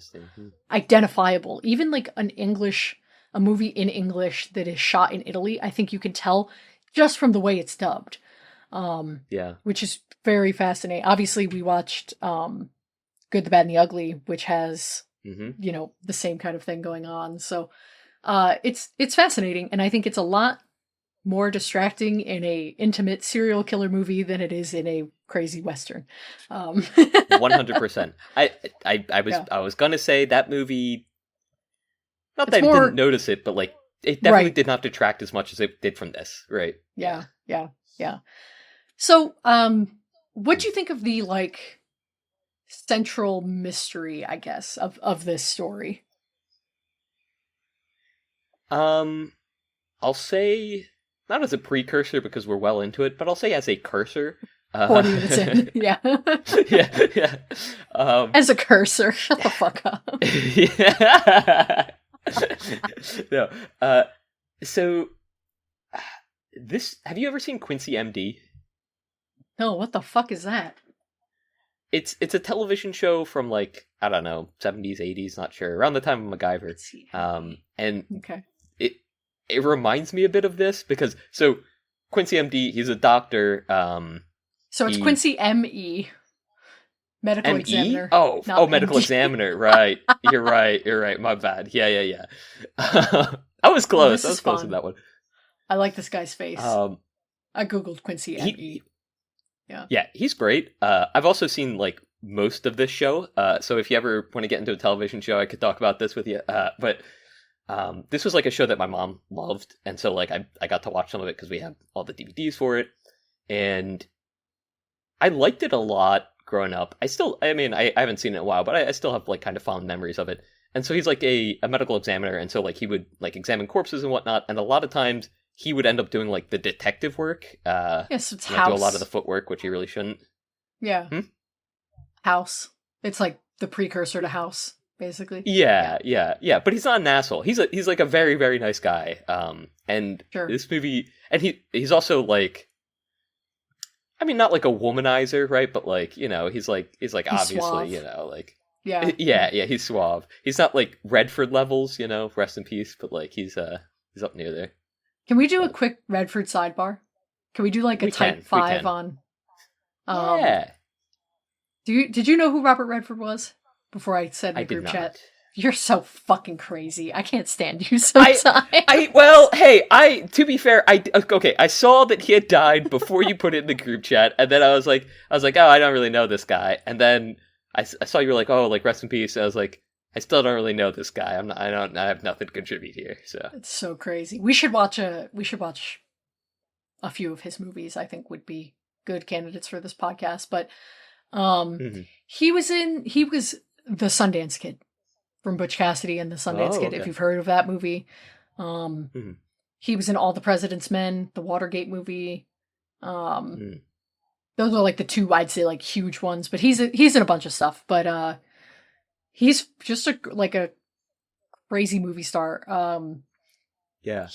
identifiable. Even like a movie in English that is shot in Italy, I think you can tell just from the way it's dubbed. Which is very fascinating. Obviously we watched Good, the Bad, and the Ugly, which has the same kind of thing going on. So it's fascinating, and I think it's a lot more distracting in a intimate serial killer movie than it is in a crazy Western. 100%. I was gonna say that movie, not that I didn't notice it, but like it definitely did not detract as much as it did from this, right? Yeah. So what do you think of the like central mystery, I guess, of this story? I'll say not as a precursor because we're well into it, but I'll say as a cursor. 40 minutes in, yeah. As a cursor, shut the fuck up. No. So this, have you ever seen Quincy MD? No, what the fuck is that? It's a television show from like, I don't know, 70s, 80s, not sure, around the time of MacGyver. And it reminds me a bit of this because Quincy MD, he's a doctor. So it's Quincy M.E. Medical M-E? examiner. Oh, medical examiner. Right. You're right. My bad. Yeah. I was close. I was close with that one. I like this guy's face. I googled Quincy M.E. Yeah, he's great. I've also seen like most of this show. So if you ever want to get into a television show, I could talk about this with you. But this was like a show that my mom loved, and so like I got to watch some of it because we had all the DVDs for it, and I liked it a lot growing up. I haven't seen it in a while, but I still have like kind of fond memories of it. And so he's like a medical examiner, and so like he would like examine corpses and whatnot, and a lot of times he would end up doing like the detective work. Yes, it's do House. a lot of the footwork, which he really shouldn't. Yeah. House. It's like the precursor to House, basically. Yeah. But he's not an asshole. He's like a very, very nice guy. And Sure. this movie, and he's also like, I mean, not like a womanizer, right? But like, you know, he's obviously, suave. you know, like, Yeah. yeah, he's suave. He's not like Redford levels, you know, rest in peace. But like, he's up near there. Can we do a quick Redford sidebar? Can we do like a type 5 on? Yeah. Did you know who Robert Redford was before I said in the I did group not. chat? You're so fucking crazy. I can't stand you sometimes. Well, hey, to be fair, I saw that he had died before you put it in the group chat, and then I was like, oh, I don't really know this guy, and then I saw you were like, oh, like rest in peace. And I was like, I still don't really know this guy. I have nothing to contribute here. So it's so crazy. We should watch a few of his movies. I think would be good candidates for this podcast. But he was the Sundance Kid from Butch Cassidy and the Sundance Kid. Okay. If you've heard of that movie, he was in All the President's Men, the Watergate movie. Those are like the two I'd say like huge ones. But he's in a bunch of stuff. But he's just a crazy movie star. yeah.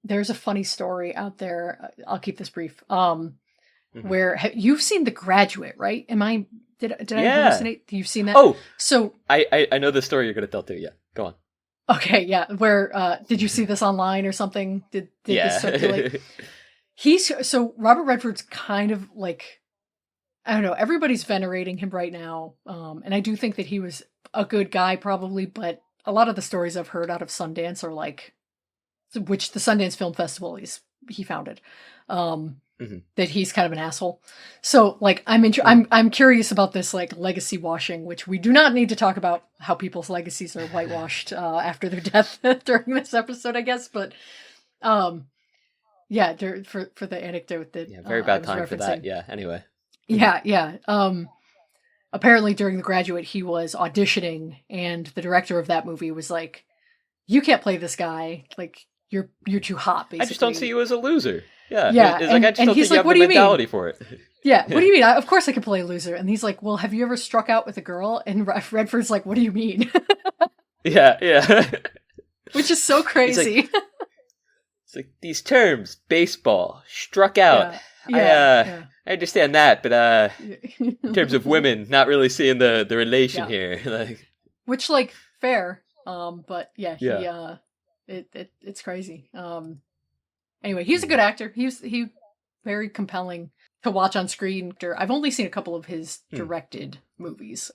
There's a funny story out there. I'll keep this brief. Where you've seen The Graduate, right? Did I hallucinate? You've seen that? Oh, so I know the story you're going to tell too. Yeah, go on. Okay, yeah. Where did you see this online or something? Did this circulate? So Robert Redford's kind of like, I don't know. Everybody's venerating him right now, and I do think that he was a good guy, probably. But a lot of the stories I've heard out of Sundance are like, which the Sundance Film Festival he founded, that he's kind of an asshole. So like, I'm curious about this like legacy washing, which we do not need to talk about how people's legacies are whitewashed after their death during this episode, I guess. But yeah, for the anecdote that very bad time for that. Yeah. Anyway. Yeah. Apparently during The Graduate, he was auditioning, and the director of that movie was like, "You can't play this guy. Like, you're too hot, basically. I just don't see you as a loser." Yeah. It's like, I just don't think you have the mentality for it. Yeah. What do you mean? Of course I can play a loser. And he's like, "Well, have you ever struck out with a girl?" And Redford's like, "What do you mean?" Yeah. Which is so crazy. It's like these terms, baseball, struck out. Yeah. I understand that, but in terms of women, not really seeing the relation here. Like, which, like, fair. But yeah, it's crazy. Anyway, he's a good actor. He very compelling to watch on screen. I've only seen a couple of his directed movies.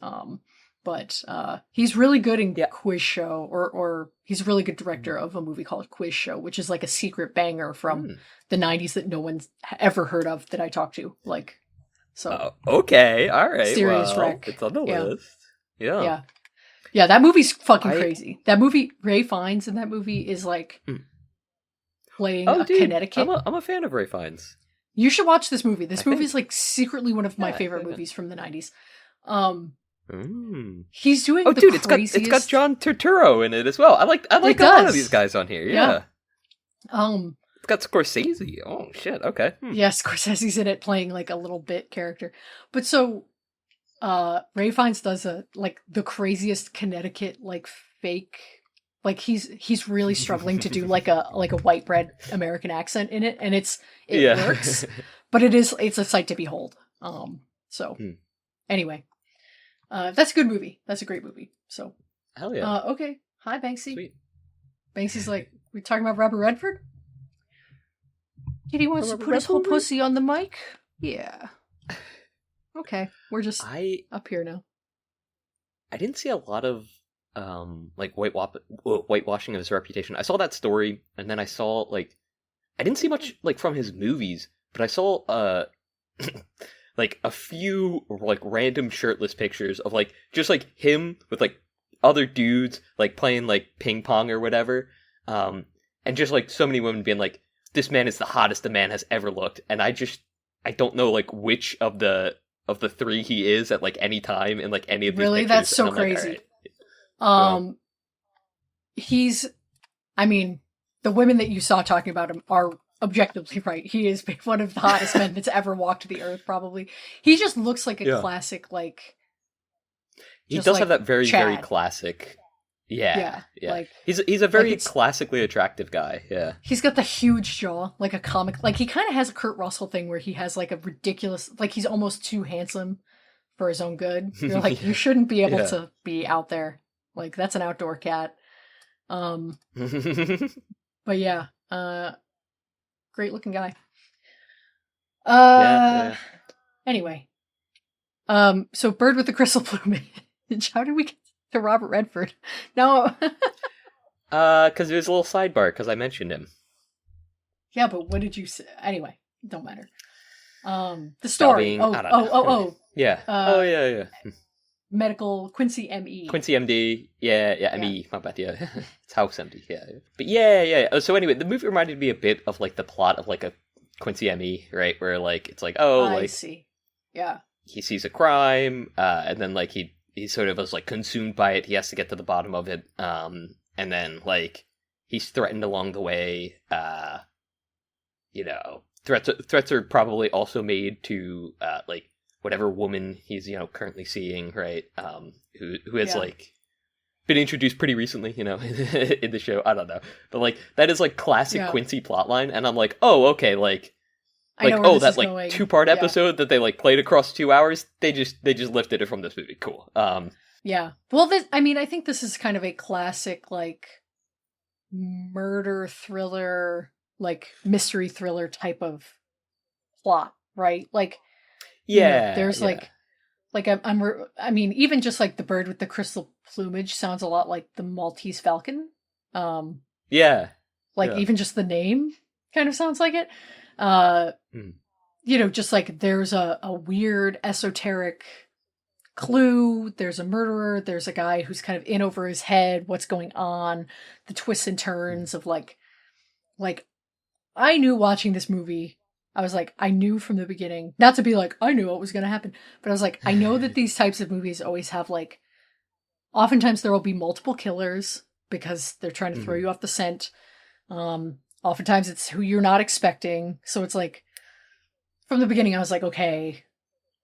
But he's really good in Quiz Show, or he's a really good director of a movie called Quiz Show, which is like a secret banger from the 90s that no one's ever heard of that I talked to. Like, so. Okay, all right. Serious wreck. It's on the list. Yeah. Yeah, that movie's fucking crazy. That movie, Ray Fiennes in that movie is like playing Connecticut. I'm a fan of Ray Fiennes. You should watch this movie. This movie is like secretly one of my favorite movies from the 90s. He's doing craziest... it's got John Turturro in it as well. I like a lot of these guys on here. Yeah. It's got Scorsese. Oh shit. Okay. Yeah, Scorsese's in it playing like a little bit character. But so Ray Fiennes does the craziest Connecticut like fake, like he's really struggling to do like a white bread American accent in it, and it works. But it's a sight to behold. Anyway. That's a good movie. That's a great movie. So, hell yeah. Okay. Hi, Banksy. Sweet. Banksy's like, we're talking about Robert Redford? Kitty wants to put his whole pussy on the mic? Yeah. Okay. We're just up here now. I didn't see a lot of, like, whitewashing of his reputation. I saw that story, and then I saw, like, I didn't see much, like, from his movies, but I saw, like a few like random shirtless pictures of like just like him with like other dudes like playing like ping pong or whatever, and just like so many women being like, "This man is the hottest a man has ever looked," and I don't know like which of the three he is at like any time in like any of these really pictures. That's so crazy. Like, he's, I mean, the women that you saw talking about him are objectively right. He is one of the hottest men that's ever walked the earth, probably. He just looks like a Yeah. classic, like... He does have that very, Chad. very classic... Yeah. Like, he's a very like classically attractive guy, yeah. He's got the huge jaw, like a comic... Like, he kind of has a Kurt Russell thing where he has, like, a ridiculous... Like, he's almost too handsome for his own good. You're like, you shouldn't be able to be out there. Like, that's an outdoor cat. But yeah, great looking guy. Anyway. So Bird with the Crystal Plumage. How did we get to Robert Redford? No. Because there's a little sidebar, because I mentioned him. Yeah, but what did you say? Anyway, don't matter. The story. Yeah. Yeah. Medical Quincy M.E. Quincy M.D. Yeah, M.E. My bad, yeah. It's House M.D., yeah. But yeah. So anyway, the movie reminded me a bit of, like, the plot of, like, a Quincy M.E., right? Where, like, it's like, I see. Yeah. He sees a crime, and then, like, he sort of is, like, consumed by it. He has to get to the bottom of it. And then, like, he's threatened along the way. You know, threats are probably also made to, like, whatever woman he's, you know, currently seeing, right? Who has, like, been introduced pretty recently, you know, in the show. I don't know. But, like, that is, like, classic Quincy plotline. And I'm like, oh, okay, like, that, like, going. 2-part episode that they, like, played across 2 hours, they just lifted it from this movie. Cool. Yeah. Well, I think this is kind of a classic, like, murder thriller, like, mystery thriller type of plot, right? Like, yeah, there's like I mean, even just like the Bird with the Crystal Plumage sounds a lot like the Maltese Falcon. Even just the name kind of sounds like it. You know, just like there's a weird esoteric clue, there's a murderer, there's a guy who's kind of in over his head, what's going on, the twists and turns of like I knew watching this movie, I was like, I knew from the beginning, not to be like, I knew what was going to happen, but I was like, I know that these types of movies always have like, oftentimes there will be multiple killers because they're trying to throw you off the scent. Oftentimes it's who you're not expecting. So it's like, from the beginning, I was like, okay,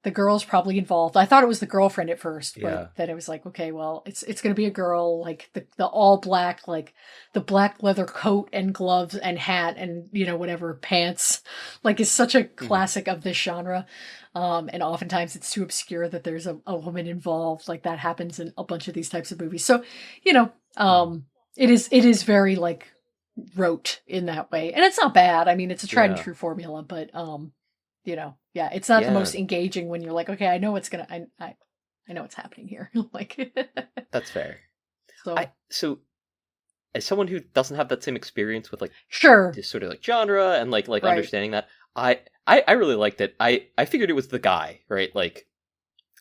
the girl's probably involved. I thought it was the girlfriend at first, but then it was like, okay, well, it's going to be a girl, like the all black, like the black leather coat and gloves and hat and, you know, whatever pants, like is such a classic of this genre. And oftentimes it's too obscure that there's a woman involved. Like that happens in a bunch of these types of movies. So, you know, it is very like rote in that way. And it's not bad. I mean, it's a tried and true formula, but, you know, it's not the most engaging when you're like, okay, I know what's gonna, I know what's happening here. Like, that's fair. So, as someone who doesn't have that same experience with like, this sort of like genre and like understanding that, I really liked it. I figured it was the guy, right? Like,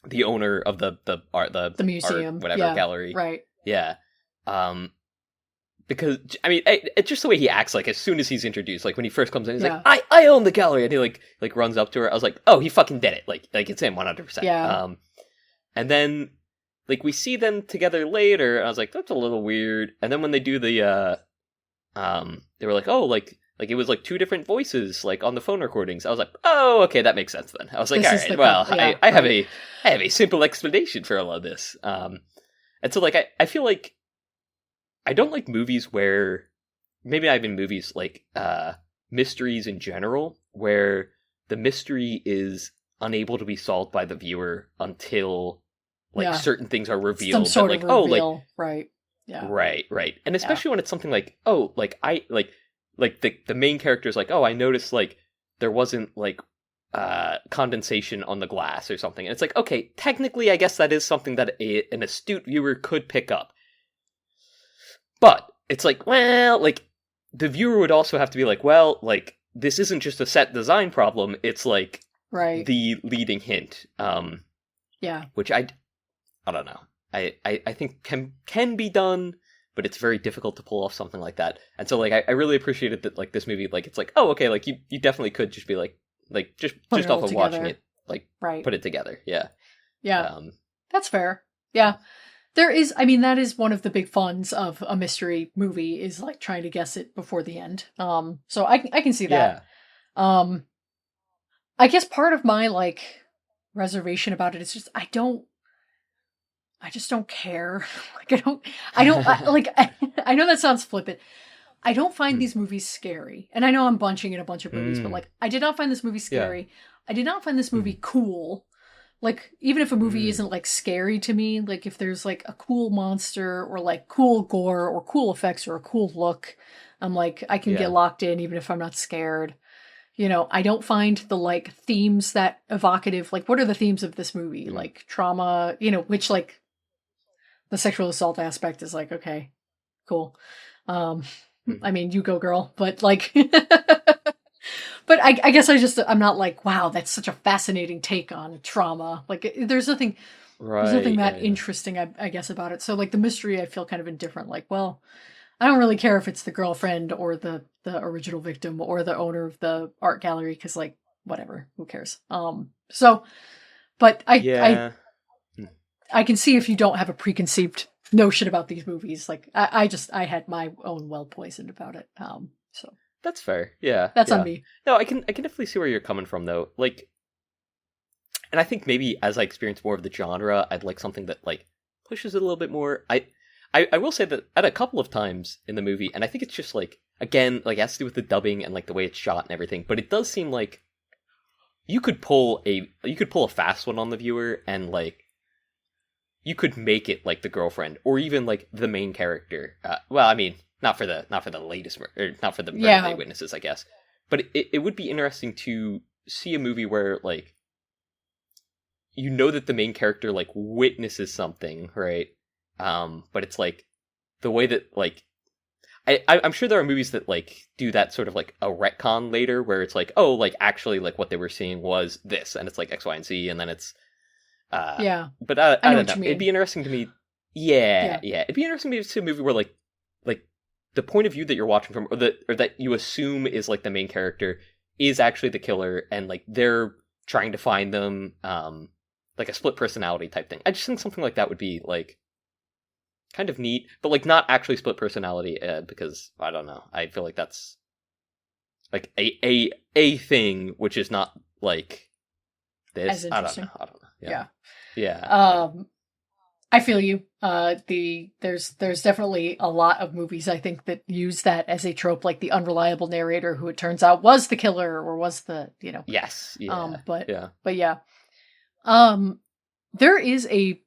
the owner of the museum, art, whatever gallery, right? Yeah. Because, I mean, it's just the way he acts, like, as soon as he's introduced. Like, when he first comes in, he's like, I own the gallery! And he, like runs up to her. I was like, oh, he fucking did it. Like it's him, 100%. Yeah. And then, like, we see them together later, and I was like, that's a little weird. And then when they do the, they were like, oh, like it was, like, 2 different voices, like, on the phone recordings. I was like, oh, okay, that makes sense then. I was like, all right, well, I have a simple explanation for all of this. And so, like, I feel like I don't like movies where, maybe not even movies, like, mysteries in general, where the mystery is unable to be solved by the viewer until, like, certain things are revealed. Some sort of reveal, oh, like, right. Yeah. Right. And especially when it's something like, oh, like, the main character's like, oh, I noticed, like, there wasn't, like, condensation on the glass or something. And it's like, okay, technically, I guess that is something that an astute viewer could pick up. But it's like, well, like, the viewer would also have to be like, well, like, this isn't just a set design problem. It's like the leading hint. Which I don't know. I think can be done, but it's very difficult to pull off something like that. And so, like, I really appreciated that, like, this movie, like, it's like, oh, okay, like, you definitely could just be like just off of watching it, like, put it together. Yeah. Yeah. That's fair. Yeah. There is, I mean, that is one of the big funs of a mystery movie is like trying to guess it before the end. So I can see that. Yeah. Um, I guess part of my like reservation about it is just I just don't care. Like I know that sounds flippant. I don't find these movies scary. And I know I'm bunching in a bunch of movies, but like I did not find this movie scary. Yeah. I did not find this movie cool. Like even if a movie isn't like scary to me, like if there's like a cool monster or like cool gore or cool effects or a cool look, I'm like I can Yeah. get locked in even if I'm not scared. You know, I don't find the like themes that evocative. Like what are the themes of this movie? Like trauma, you know, which like the sexual assault aspect is like okay, cool. I mean, you go girl, but like but I guess I'm not like, wow, that's such a fascinating take on trauma. Like there's nothing that interesting, I guess, about it. So like the mystery, I feel kind of indifferent. Like, well, I don't really care if it's the girlfriend or the original victim or the owner of the art gallery because like whatever, who cares? So, but Yeah. I can see if you don't have a preconceived notion about these movies. Like I had my own well poisoned about it. So That's fair. Yeah. that's yeah. on me. No, I can definitely see where you're coming from though. Like, and I think maybe as I experience more of the genre, I'd like something that like pushes it a little bit more. I will say that at a couple of times in the movie, and I think it's just like again, like it has to do with the dubbing and like the way it's shot and everything, but it does seem like you could pull a fast one on the viewer and like you could make it like the girlfriend or even like the main character. Well, I mean, not for the latest or not for the Murder Witnesses, I guess. But it would be interesting to see a movie where like you know that the main character like witnesses something, right? But it's like the way that like I'm sure there are movies that like do that sort of like a retcon later where it's like, oh, like actually like what they were seeing was this and it's like X, Y, and Z and then it's but I don't know. It'd be interesting to me. Yeah. It'd be interesting to see a movie where like the point of view that you're watching from, or that you assume is like the main character, is actually the killer, and like they're trying to find them, like a split personality type thing. I just think something like that would be like kind of neat, but like not actually split personality, because I don't know. I feel like that's like a thing which is not like this. I don't know. Yeah. I feel you. There's definitely a lot of movies I think that use that as a trope, like the unreliable narrator who it turns out was the killer or was the Yes. Yeah. But yeah. There is a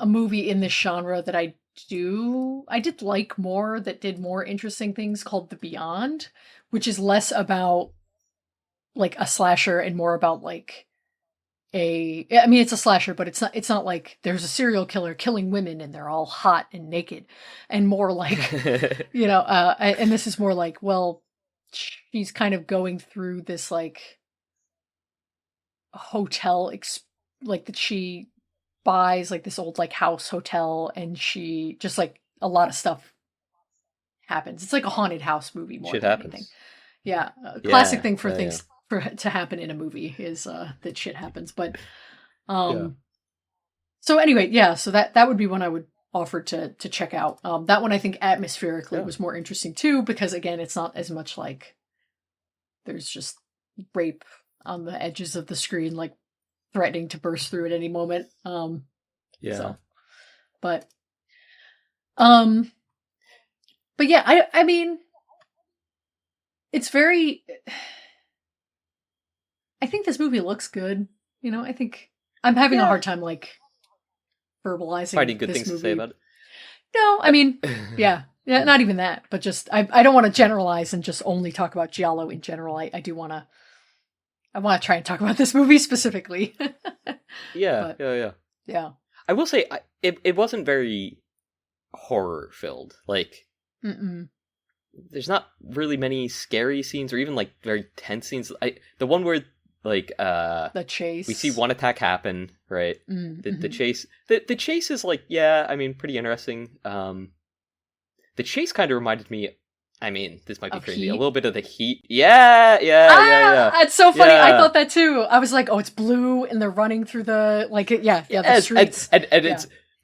movie in this genre that I did like more, that did more interesting things, called The Beyond, which is less about like a slasher and more about like I mean it's a slasher, but it's not like there's a serial killer killing women and they're all hot and naked, and more like and this is more like, well, she's kind of going through this like hotel like that she buys, like this old like house hotel, and she just like a lot of stuff happens. It's like a haunted house movie more Shit than happens. anything. Yeah, classic thing for things to happen in a movie is that shit happens. But so anyway, so that would be one I would offer to check out. That one I think atmospherically was more interesting too, because again, it's not as much like there's just rape on the edges of the screen, like threatening to burst through at any moment. But yeah, I mean, it's very. I think this movie looks good. I think I'm having a hard time like verbalizing. Finding good this things movie. to say about it. No, I mean, yeah, not even that, but just I don't want to generalize and just only talk about Giallo in general. I do want to. I want to try and talk about this movie specifically. Yeah. I will say it wasn't very horror filled. Like, there's not really many scary scenes or even like very tense scenes. The one where like the chase, we see one attack happen, right? The chase, the chase is like, I mean, pretty interesting. The chase kind of reminded me I mean, this might be Of crazy. heat? A little bit of the heat. Yeah. It's so funny. I Yeah. thought that too. I was like, oh, it's blue, and they're running through the the streets. And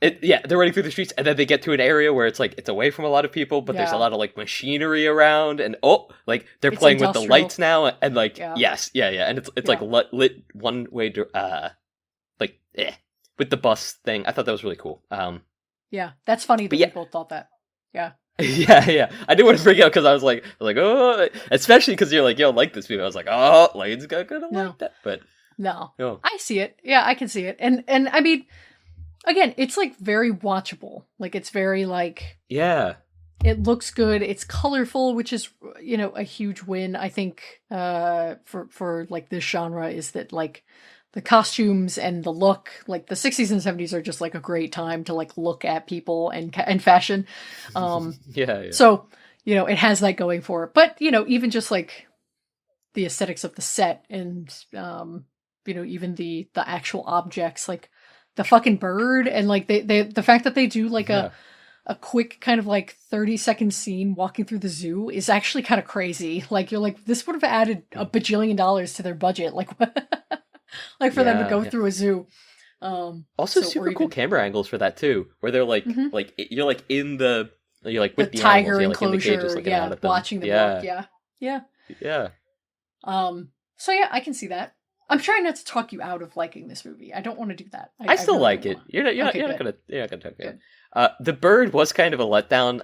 they're running through the streets, and then they get to an area where it's like it's away from a lot of people, but there's a Yeah. lot of like machinery around, and like they're It's playing with the industrial. lights now, and like Yeah. yes, and it's like lit one way, with the bus thing. I thought that was really cool. Yeah, that's funny that yeah. we both thought that. Yeah. Yeah. I didn't want to freak out because I was like, oh, especially because you're like, yo, like this movie. I was like, oh, Lane's gonna like that, but No, no. I see it. Yeah, I can see it. And I mean, again, it's like very watchable. Like it's very like Yeah. it looks good. It's colorful, which is a huge win. I think for like this genre is that like the costumes and the look, like the 60s and 70s are just like a great time to like look at people and fashion. Yeah. So, it has that going for it. But, even just like the aesthetics of the set and, even the actual objects, like the fucking bird and like the fact that they do like a quick kind of like 30-second scene walking through the zoo is actually kind of crazy. Like you're like, this would have added $1 bajillion to their budget. Like, like for them to go through a zoo. Also, super cool camera angles for that too, where they're like, like you're like with the tiger animals, enclosure, like in the cages, looking out at them. watching them walk, yeah. So yeah, I can see that. I'm trying not to talk you out of liking this movie. I don't want to do that. I still really like don't it. want. You're not Okay, gonna talk it. The bird was kind of a letdown.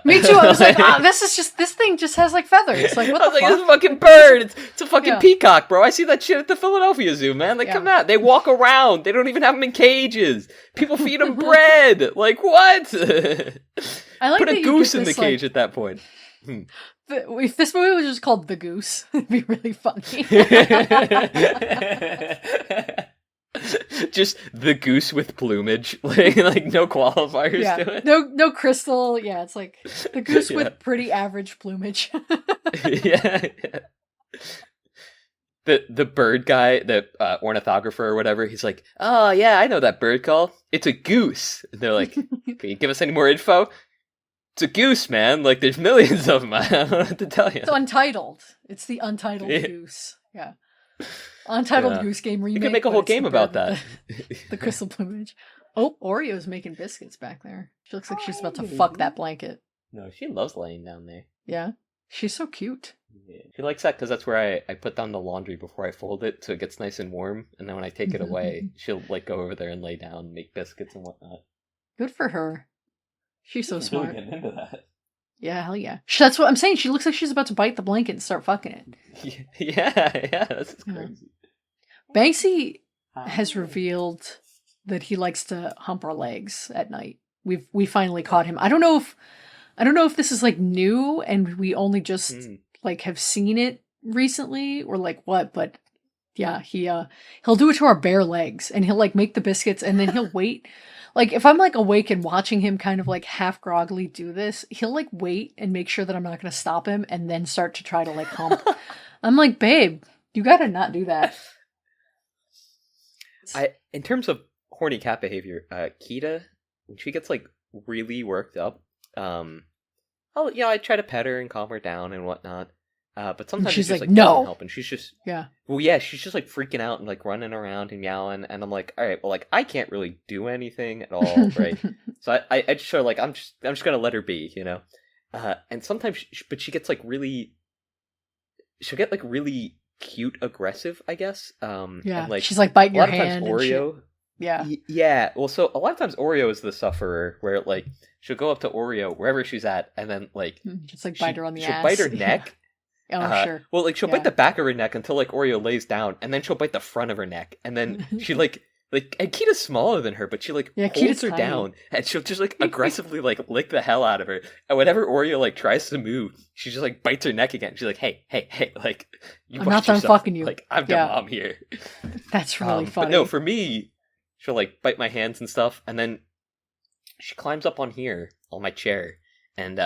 Me too. I was like, this thing just has like feathers. Like what I was the like, fuck? this fucking bird. It's a fucking peacock, bro. I see that shit at the Philadelphia Zoo, man. Like, come on. They walk around. They don't even have them in cages. People feed them bread. Like, what? I like Put that a you goose get in the this, cage like, at that point. if this movie was just called The Goose, it'd be really funny. Just the goose with plumage, like no qualifiers to it. No crystal. Yeah, it's like the goose with pretty average plumage. yeah. The bird guy, the ornithographer or whatever, he's like, oh yeah, I know that bird call. It's a goose. And they're like, can you give us any more info? It's a goose, man. Like there's millions of them. I don't know what to tell you. It's Untitled. It's the Untitled Goose. Yeah. Untitled Goose Game remake. You could make a whole game about that. The crystal plumage. Oh, Oreo's making biscuits back there. She looks like she's about to fuck that blanket. No, she loves laying down there. Yeah. She's so cute. Yeah. She likes that because that's where I put down the laundry before I fold it so it gets nice and warm. And then when I take it away, she'll like go over there and lay down, make biscuits and whatnot. Good for her. She's so smart. Really getting into that. Yeah, hell yeah. That's what I'm saying. She looks like she's about to bite the blanket and start fucking it. Yeah, this is crazy. Banksy has revealed that he likes to hump our legs at night. We finally caught him. I don't know if this is like new and we only just like have seen it recently or like what, but yeah, he'll do it to our bare legs and he'll like make the biscuits and then he'll wait. Like if I'm like awake and watching him kind of like half groggily do this, he'll like wait and make sure that I'm not going to stop him and then start to try to like hump. I'm like, babe, you got to not do that. In terms of horny cat behavior, Kita, when she gets like really worked up, I try to pet her and calm her down and whatnot. But sometimes she's it just, like, like no. doesn't help, and she's just she's just like freaking out and like running around and meowing, and I'm like, all right, well, like I can't really do anything at all, right? So I just sort of like I'm just gonna let her be, you know. And sometimes, but she gets like she'll get like really cute aggressive, I guess. And, like she's like biting your hand. A lot of times Oreo. Yeah. Well, so a lot of times Oreo is the sufferer, where like she'll go up to Oreo wherever she's at, and then like just like bite her on the she'll ass. bite her neck. Sure. Well, like she'll bite the back of her neck until like Oreo lays down, and then she'll bite the front of her neck, and then she like and Kita's smaller than her, but she like holds Kita's her tiny. down, and she'll just like aggressively like lick the hell out of her. And whenever Oreo like tries to move, she just like bites her neck again. She's like, hey, like I'm not done fucking you. Like I'm the mom here. That's really funny. But no, for me, she'll like bite my hands and stuff, and then she climbs up on here on my chair, and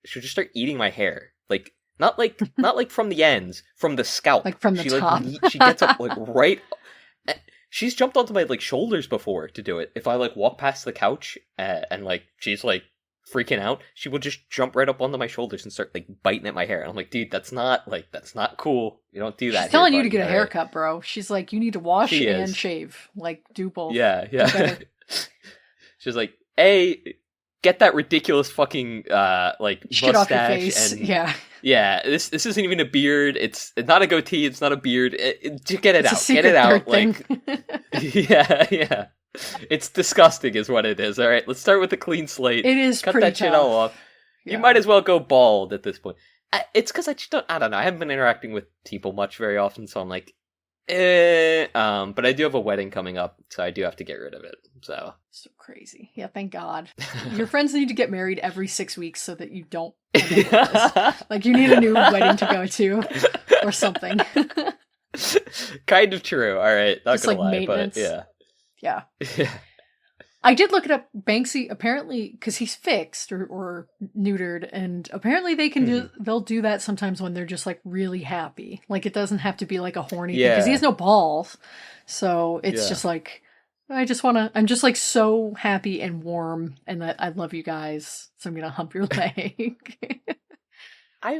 she'll just start eating my hair, like. Not like from the ends, from the scalp. Like from the top. She gets up like right. She's jumped onto my like shoulders before to do it. If I like walk past the couch and like she's like freaking out, she will just jump right up onto my shoulders and start like biting at my hair. And I'm like, dude, that's not cool. You don't do that. She's telling here, you to buddy, get a haircut, bro. She's like, you need to wash She and is. shave. Like, do both. Yeah, Do better. She's like, hey, get that ridiculous fucking like Shit off your mustache face. and Yeah. this isn't even a beard. It's not a goatee. It's not a beard. Just get it It's a out. secret Get it out. third thing. Like, yeah. It's disgusting, is what it is. All right, let's start with a clean slate. It is Cut pretty that shit tough. all off. Yeah. You might as well go bald at this point. It's because I just don't. I don't know. I haven't been interacting with people much very often, so I'm like, but I do have a wedding coming up, so I do have to get rid of it. So crazy. Yeah, thank God. Your friends need to get married every 6 weeks so that you don't end up with this. Like, you need a new wedding to go to or something. Kind of true. All right, not Just gonna like lie, maintenance. but Yeah. yeah. I did look it up. Banksy, apparently, because he's fixed or neutered, and apparently they can they'll do that sometimes when they're just like really happy. Like, it doesn't have to be like a horny thing, because he has no balls. So it's just like, I'm just like so happy and warm, and that I love you guys, so I'm gonna hump your leg. I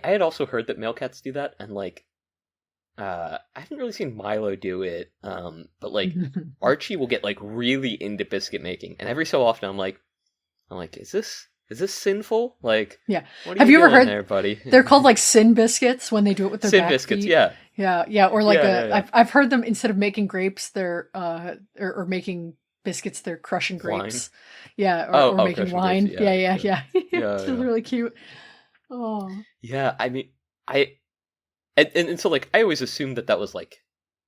had also heard that male cats do that, and like, I haven't really seen Milo do it, but like Archie will get like really into biscuit making, and every so often I'm like, is this sinful? Like, yeah. What are Have you ever doing heard there, buddy? They're called like sin biscuits when they do it with their sin back biscuits? feet. Yeah, yeah. Or like Yeah. I've heard them, instead of making grapes, they're or making biscuits, they're crushing grapes. Wine. Yeah, or making wine. Grapes, Yeah. It's really cute. Oh. Yeah, I mean, and so like I always assumed that was like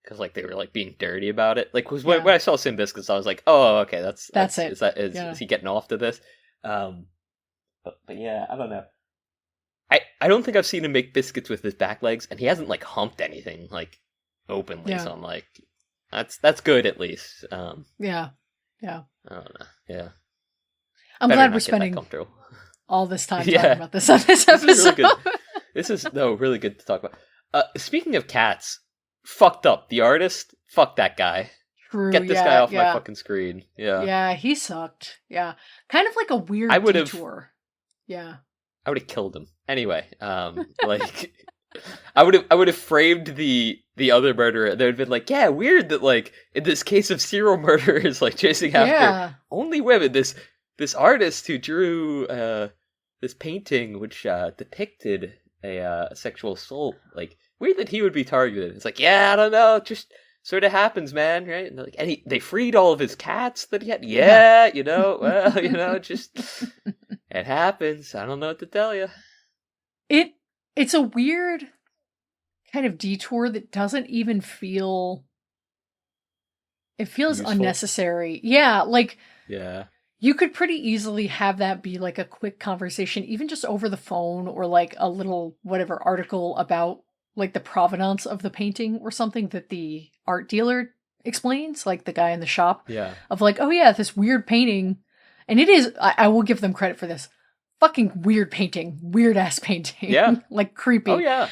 because like they were like being dirty about it. Like when I saw Sin Biscuits, I was like, oh, okay, that's it. Is he getting off to this? But yeah, I don't know. I don't think I've seen him make biscuits with his back legs, and he hasn't like humped anything like openly. Yeah. So I'm like, that's good at least. Yeah. I don't know. Yeah. I'm Better glad not we're get that spending comfortable. all this time talking about this on this episode. This is really good. This is really good to talk about. Speaking of cats, fucked up. The artist, fuck that guy. True, Get this guy off my fucking screen. Yeah. Yeah, he sucked. Yeah. Kind of like a weird detour. Yeah. I would have killed him. Anyway, like I would have framed the other murderer. They would have been like, yeah, weird that like in this case of serial murderers like chasing after only women, this artist who drew this painting which depicted a sexual assault, like weird that he would be targeted. It's like, yeah, I don't know, just sort of happens, man, right? And like, they freed all of his cats that he had. Yeah, you know, well, you know, just it happens. I don't know what to tell you. It's a weird kind of detour that doesn't even feel. It feels useful. Unnecessary. Yeah, like. Yeah. You could pretty easily have that be like a quick conversation, even just over the phone, or like a little whatever article about like the provenance of the painting or something that the art dealer explains, like the guy in the shop. Yeah. Of like, oh yeah, this weird painting. And it is, I will give them credit for this. Fucking weird painting. Weird ass painting. Yeah. Like creepy. Oh yeah.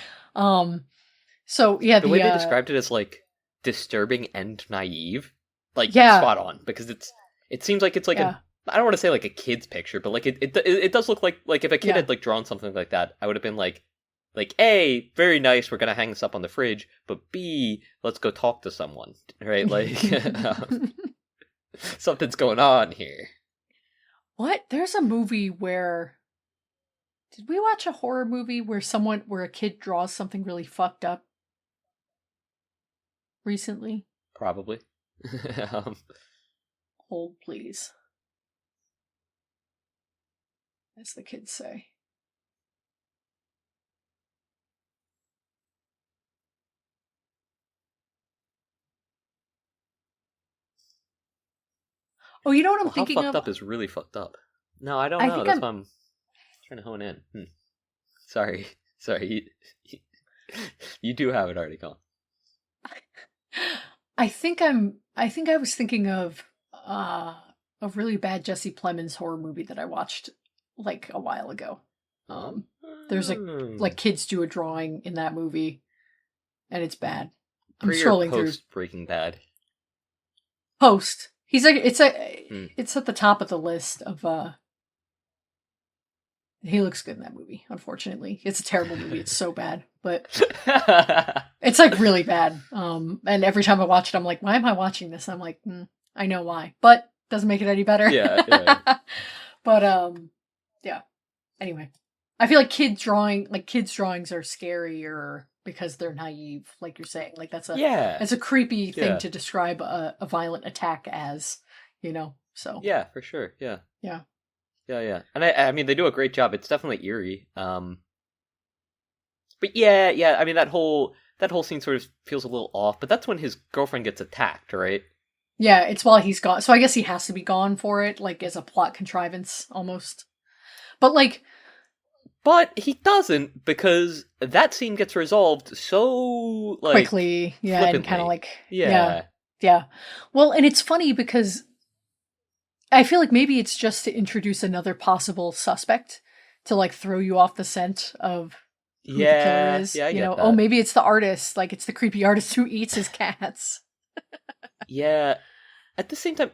So yeah, the way they described it as like disturbing and naive, like spot on, because it seems like it's like I don't want to say like a kid's picture, but like it does look like if a kid had like drawn something like that, I would have been like A, very nice, we're gonna hang this up on the fridge, but B, let's go talk to someone, right? Like something's going on here. What? There's a movie where did we watch a horror movie where a kid draws something really fucked up recently? Probably. Hold, please. As the kids say. Oh, you know what I'm thinking how fucked of? up is really fucked up. No, I don't know. That's why I'm trying to hone in. Sorry. You do have it already gone. I think I was thinking of a really bad Jesse Plemons horror movie that I watched like a while ago. There's like kids do a drawing in that movie, and it's bad. I'm scrolling through Breaking Bad. Post. He's like it's at the top of the list of He looks good in that movie, unfortunately. It's a terrible movie. It's so bad. But it's like really bad. And every time I watch it, I'm like, why am I watching this? I'm like, I know why. But doesn't make it any better. Yeah. But yeah. Anyway. I feel like kids drawings are scarier because they're naive, like you're saying. Like that's a creepy thing to describe a violent attack as, so. Yeah, for sure. Yeah. Yeah. Yeah. And I mean, they do a great job. It's definitely eerie. But yeah. I mean, that whole scene sort of feels a little off, but that's when his girlfriend gets attacked, right? Yeah, it's while he's gone. So I guess he has to be gone for it, like as a plot contrivance almost. But like, but he doesn't, because that scene gets resolved so like quickly, flippantly. And kind of like yeah. Well, and it's funny because I feel like maybe it's just to introduce another possible suspect to like throw you off the scent of who the killer is. Yeah, I get that. Oh, maybe it's the artist, like it's the creepy artist who eats his cats. Yeah. At the same time,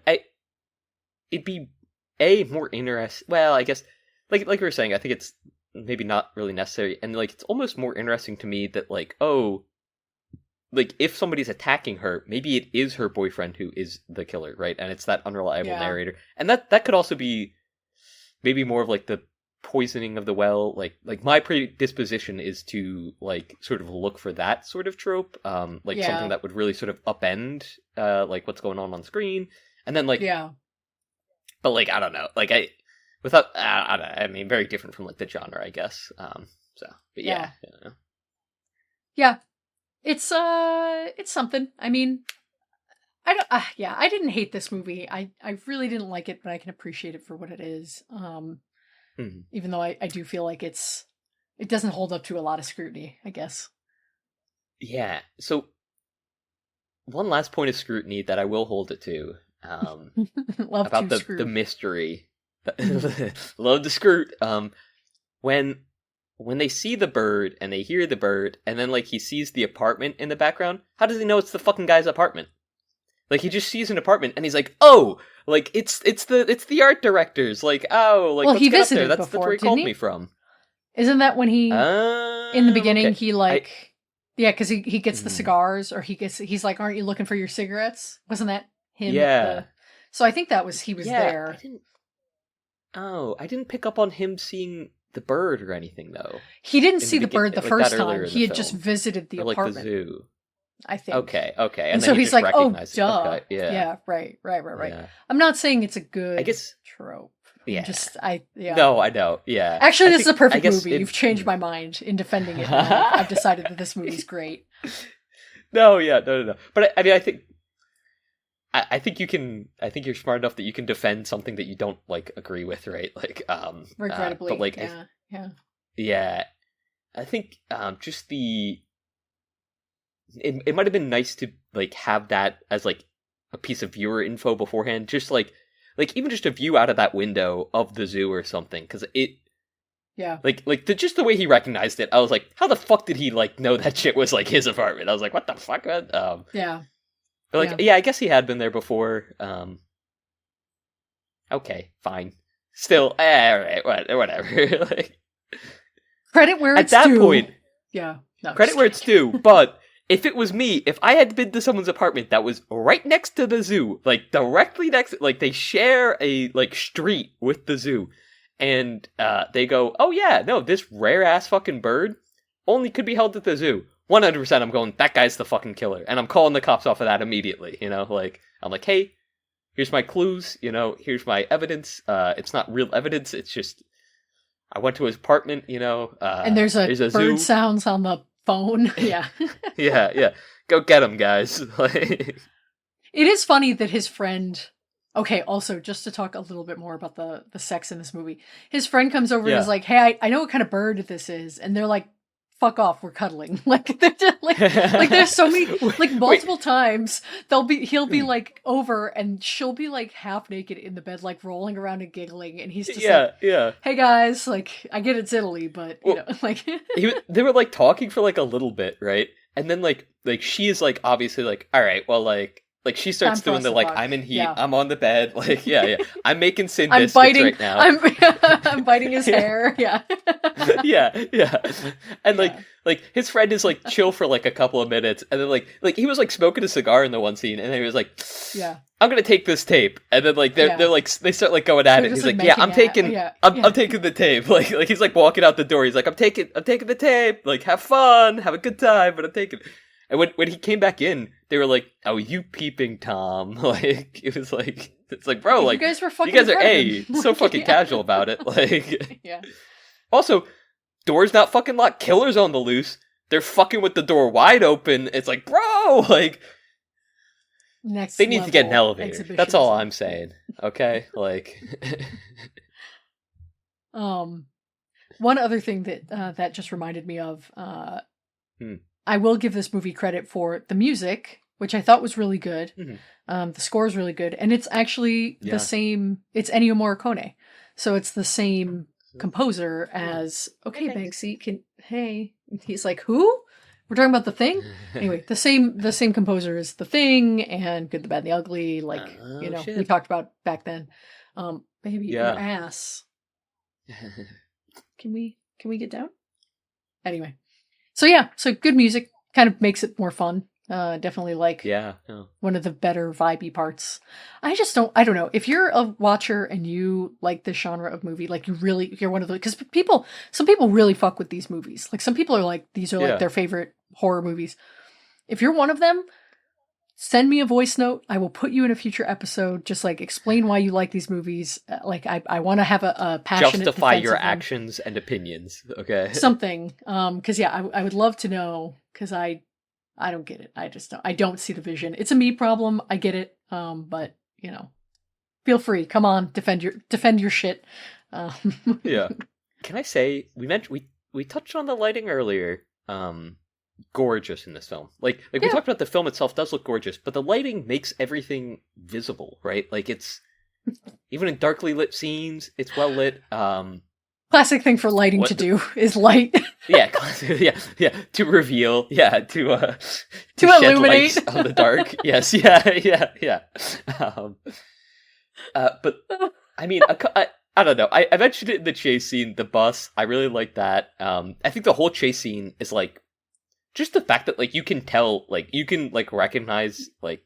it'd be more interesting. Well, I guess like we were saying, I think it's maybe not really necessary, and like it's almost more interesting to me that like, oh, like if somebody's attacking her, maybe it is her boyfriend who is the killer, right? And it's that unreliable narrator, and that could also be maybe more of like the poisoning of the well. Like my predisposition is to like sort of look for that sort of trope, like something that would really sort of upend like what's going on screen, and then like but like I don't know, like I don't know, I mean, very different from like the genre, I guess. So, but yeah. It's something. I mean, I didn't hate this movie. I really didn't like it, but I can appreciate it for what it is. Even though I do feel like it doesn't hold up to a lot of scrutiny, I guess. Yeah. So one last point of scrutiny that I will hold it to, about the mystery. Love the scroot. When they see the bird and they hear the bird, and then like he sees the apartment in the background, how does he know it's the fucking guy's apartment? Like he just sees an apartment and he's like, oh, like it's the art director's. Like, oh, like, well, let's he get visited up there. That's before, where he called me from. Isn't that when he in the beginning he like because he gets the cigars, or he's like, aren't you looking for your cigarettes? Wasn't that him? Yeah. So I think he was there. I didn't pick up on him seeing the bird or anything, though. He didn't see the bird the first time. He had just visited the apartment. Like the zoo. I think. Okay. And so he's like, oh, duh. Okay. Yeah. Right. Yeah. I'm not saying it's a good trope. Yeah. No, I know. Yeah. Actually, this is a perfect movie. You've changed my mind in defending it. I've decided that this movie's great. No. But I mean, I think you're smart enough that you can defend something that you don't like agree with, right? Like, regrettably, but like, yeah. I think just it might have been nice to like have that as like a piece of viewer info beforehand, just like even just a view out of that window of the zoo or something, because just the way he recognized it, I was like, how the fuck did he like know that shit was like his apartment? I was like, what the fuck, man? But like, I guess he had been there before. Okay, fine. Still, alright, whatever. Like, credit where it's due. At that point, credit where it's due. But if it was me, if I had been to someone's apartment that was right next to the zoo, like directly next, like they share a like street with the zoo, and they go, oh yeah, no, this rare ass fucking bird only could be held at the zoo. 100% I'm going, that guy's the fucking killer. And I'm calling the cops off of that immediately, like, I'm like, hey, here's my clues, here's my evidence. It's not real evidence, it's just, I went to his apartment, and there's a bird zoo. Sounds on the phone. Yeah. yeah. Go get him, guys. It is funny that his friend, okay, also, just to talk a little bit more about the sex in this movie, his friend comes over and is like, hey, I know what kind of bird this is. And they're like, fuck off, we're cuddling. Like they're just, like there's so many like multiple times he'll be like over and she'll be like half naked in the bed, like rolling around and giggling, and he's just hey guys, like I get it's Italy, but like they were like talking for like a little bit, right? And then like she is like obviously like, all right, well, like like she starts Time for doing us the to like fuck. I'm in heat, Yeah. I'm on the bed, like yeah, I'm making sin I'm biscuits biting. right now. I'm biting his hair. Yeah. yeah, and Yeah. like his friend is like chill for like a couple of minutes, and then like he was like smoking a cigar in the one scene, and then he was like, Yeah. I'm gonna take this tape, and then like they're Yeah. like they start like going at They're it. just, He's like, like, yeah, making I'm out. taking, Yeah. I'm Yeah. taking the tape. Like he's like walking out the door. He's like, I'm taking the tape. Like have fun, have a good time, but I'm taking. And when he came back in, they were like, "Oh, you peeping Tom?" Like it was like it's like, bro, like you guys were fucking. you guys in are front of him. so fucking Yeah. casual about it. Like Yeah. also, door's not fucking locked. Killer's on the loose. They're fucking with the door wide open. It's like, bro, like Next. they need to get an level elevator. That's all I'm saying. Okay, like. One other thing that that just reminded me of. I will give this movie credit for the music, which I thought was really good. Mhm. The score is really good, and it's actually Yeah. the same. It's Ennio Morricone, so it's the same composer as. Okay, Banksy, hey? He's like, who? We're talking about The Thing. Anyway, the same composer as The Thing and Good, the Bad, and the Ugly. Like we shit. talked about back then. Baby, Yeah. your ass. Can we get down? Anyway. So yeah, so good music kind of makes it more fun. Definitely like yeah. one of the better vibey parts. I don't know. If you're a watcher and you like this genre of movie, like you're one of the, because some people really fuck with these movies. Like some people are like, these are Yeah. like their favorite horror movies. If you're one of them, send me a voice note. I will put you in a future episode. Just like explain why you like these movies. Like I want to have a passionate Justify defense your of them. actions and opinions. Okay. Something. Because yeah, I would love to know, because I don't get it. I don't see the vision. It's a me problem. I get it. But you know, feel free. Come on, defend your shit. Yeah. Can I say we touched on the lighting earlier? Gorgeous in this film. Like we Yeah. talked about the film itself does look gorgeous, but the lighting makes everything visible, right? Like it's even in darkly lit scenes, it's well lit. Classic thing for lighting What to the- do is light. Yeah, yeah. To reveal, yeah, to To shed illuminate. light on the dark. Yes, yeah. But I mean, I don't know. I mentioned it in the chase scene, the bus. I really like that. I think the whole chase scene is like just the fact that like you can tell, like you can like recognize like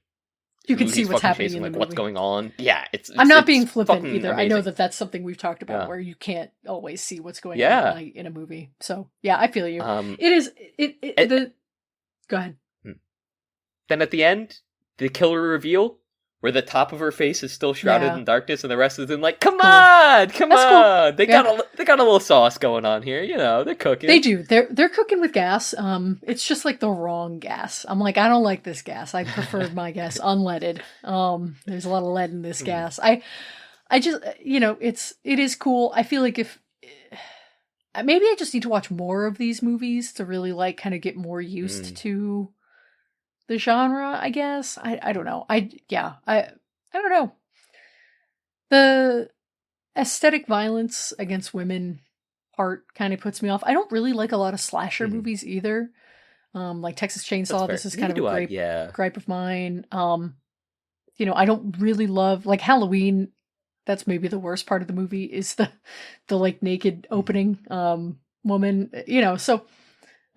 You can who see he's what's fucking happening chasing, in the like movie. what's going on. Yeah, I'm not it's being flippant fucking either. I know amazing. that's something we've talked about Yeah. where you can't always see what's going Yeah. on in a movie. So yeah, I feel you. It- Go ahead. Then at the end, the killer reveal, where the top of her face is still shrouded Yeah. in darkness, and the rest is in like, come Cool. on, come That's cool. on. They Yeah. got a little sauce going on here. You know, they're cooking. They do. They're cooking with gas. It's just like the wrong gas. I'm like, I don't like this gas. I prefer my gas unleaded. There's a lot of lead in this gas. I just, it is cool. I feel like if maybe I just need to watch more of these movies to really like kind of get more used to the genre, I guess. I don't know. I don't know. The aesthetic violence against women part kind of puts me off. I don't really like a lot of slasher movies either. Like Texas Chainsaw, this is kind of a gripe of mine. I don't really love like Halloween. That's maybe the worst part of the movie is the like naked opening woman, so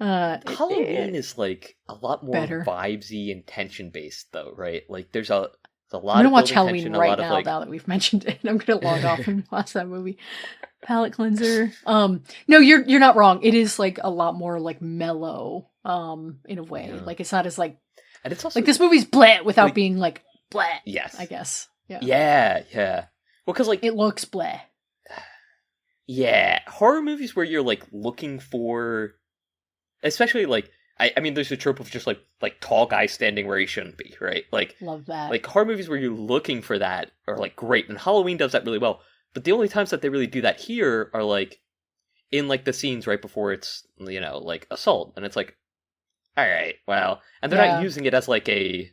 Halloween is like a lot more better. vibesy and tension based though, right? Like there's a lot I'm gonna of watch building Halloween tension, right a lot now. of like Now that we've mentioned it, I'm gonna log off and watch that movie. Palette cleanser. No, you're not wrong. It is like a lot more like mellow, in a way. Yeah. Like it's not as like, and it's also like this movie's bleh without like- being like bleh. yes. I guess. Yeah. Yeah. Well, because like It looks bleh. yeah, horror movies where you're like looking for, especially like I mean, there's a trope of just like tall guy standing where he shouldn't be, right? Like Love that. like horror movies where you're looking for that are like great, and Halloween does that really well. But the only times that they really do that here are like in like the scenes right before it's like assault, and it's like, all right, well, and they're not using it as like a